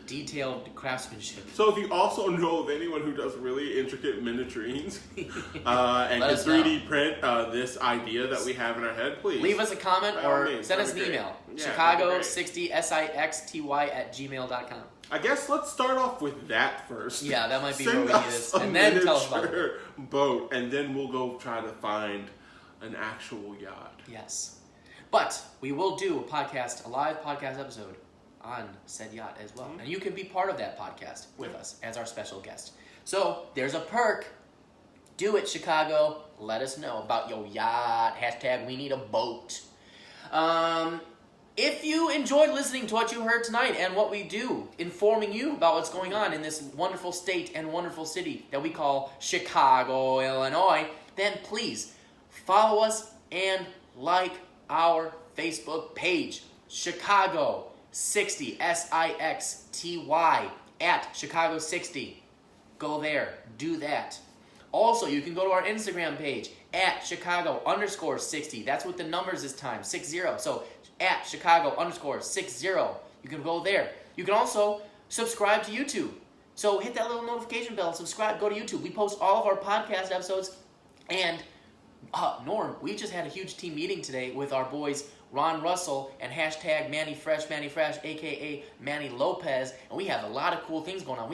Detailed craftsmanship. So if you also know of anyone who does really intricate miniaturines and Let can us 3D print this idea that we have in our head, please. Leave us a comment By all or means, send us that'd an be email. great. Yeah, Chicago60SIXTY@gmail.com. I guess let's start off with that first. Yeah, that might be Send where we do us this. a And then tell us about it. miniature boat, and then we'll go try to find an actual yacht. Yes. But we will do a live podcast episode on said yacht as well. And you can be part of that podcast with us as our special guest. So, there's a perk. Do it, Chicago. Let us know about your yacht. # we need a boat. If you enjoyed listening to what you heard tonight and what we do, informing you about what's going on in this wonderful state and wonderful city that we call Chicago, Illinois, then please follow us and like our Facebook page, Chicago 60, SIXTY, at Chicago 60. Go there. Do that. Also, you can go to our Instagram page, at Chicago _60. That's with the numbers this time, 60. So, at Chicago _60. You can go there. You can also subscribe to YouTube. So, hit that little notification bell, subscribe, go to YouTube. We post all of our podcast episodes. And, Norm, we just had a huge team meeting today with our boys Ron Russell and # Manny Fresh, a.k.a. Manny Lopez. And we have a lot of cool things going on.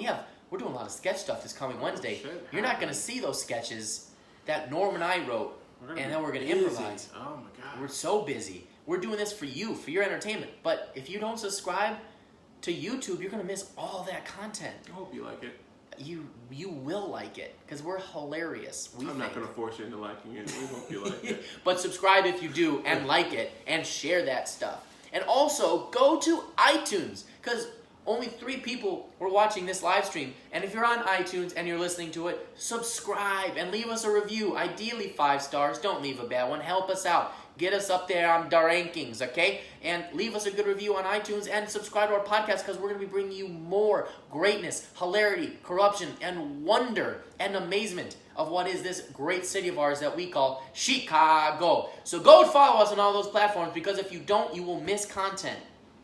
We're doing a lot of sketch stuff this coming Wednesday. Shit. You're not going to see those sketches that Norm and I wrote, and then we're going to improvise. Oh my god. We're so busy. We're doing this for you, for your entertainment. But if you don't subscribe to YouTube, you're going to miss all that content. I hope you like it. You will like it, because we're hilarious. I'm not going to force you into liking it. We hope you like it. But subscribe if you do, and like it, and share that stuff. And also, go to iTunes, because only 3 people were watching this live stream. And if you're on iTunes and you're listening to it, subscribe and leave us a review. Ideally 5 stars. Don't leave a bad one. Help us out. Get us up there on the rankings, okay? And leave us a good review on iTunes and subscribe to our podcast, because we're going to be bringing you more greatness, hilarity, corruption, and wonder and amazement of what is this great city of ours that we call Chicago. So go and follow us on all those platforms, because if you don't, you will miss content.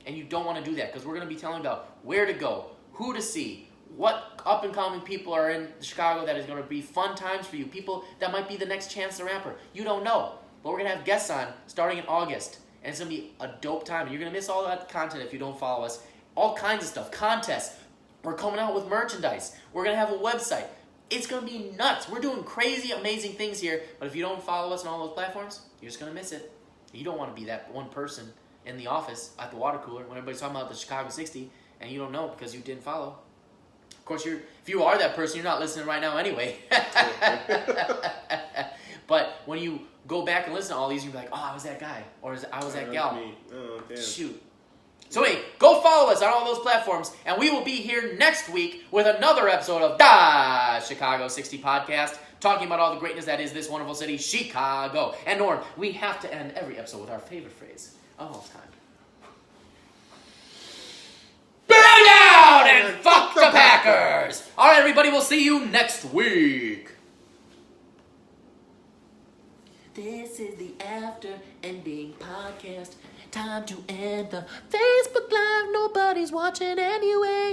And you don't want to do that, because we're going to be telling you about where to go, who to see, what up-and-coming people are in Chicago that is going to be fun times for you, people that might be the next Chance the Rapper. You don't know. But we're going to have guests on starting in August, and it's going to be a dope time. You're going to miss all that content if you don't follow us. All kinds of stuff, contests. We're coming out with merchandise. We're going to have a website. It's going to be nuts. We're doing crazy, amazing things here, but if you don't follow us on all those platforms, you're just going to miss it. You don't want to be that one person in the office at the water cooler when everybody's talking about the Chicago 60, and you don't know because you didn't follow. Of course, if you are that person, you're not listening right now anyway. But when you go back and listen to all these, you'll be like, oh, I was that guy, or I was that gal. Me. Oh, damn. Shoot. So hey, go follow us on all those platforms, and we will be here next week with another episode of the Chicago 60 podcast, talking about all the greatness that is this wonderful city, Chicago. And Norm, we have to end every episode with our favorite phrase of all time. Bear down and fuck the Packers! All right, everybody, we'll see you next week. This is the After Ending Podcast. Time to end the Facebook Live. Nobody's watching anyway.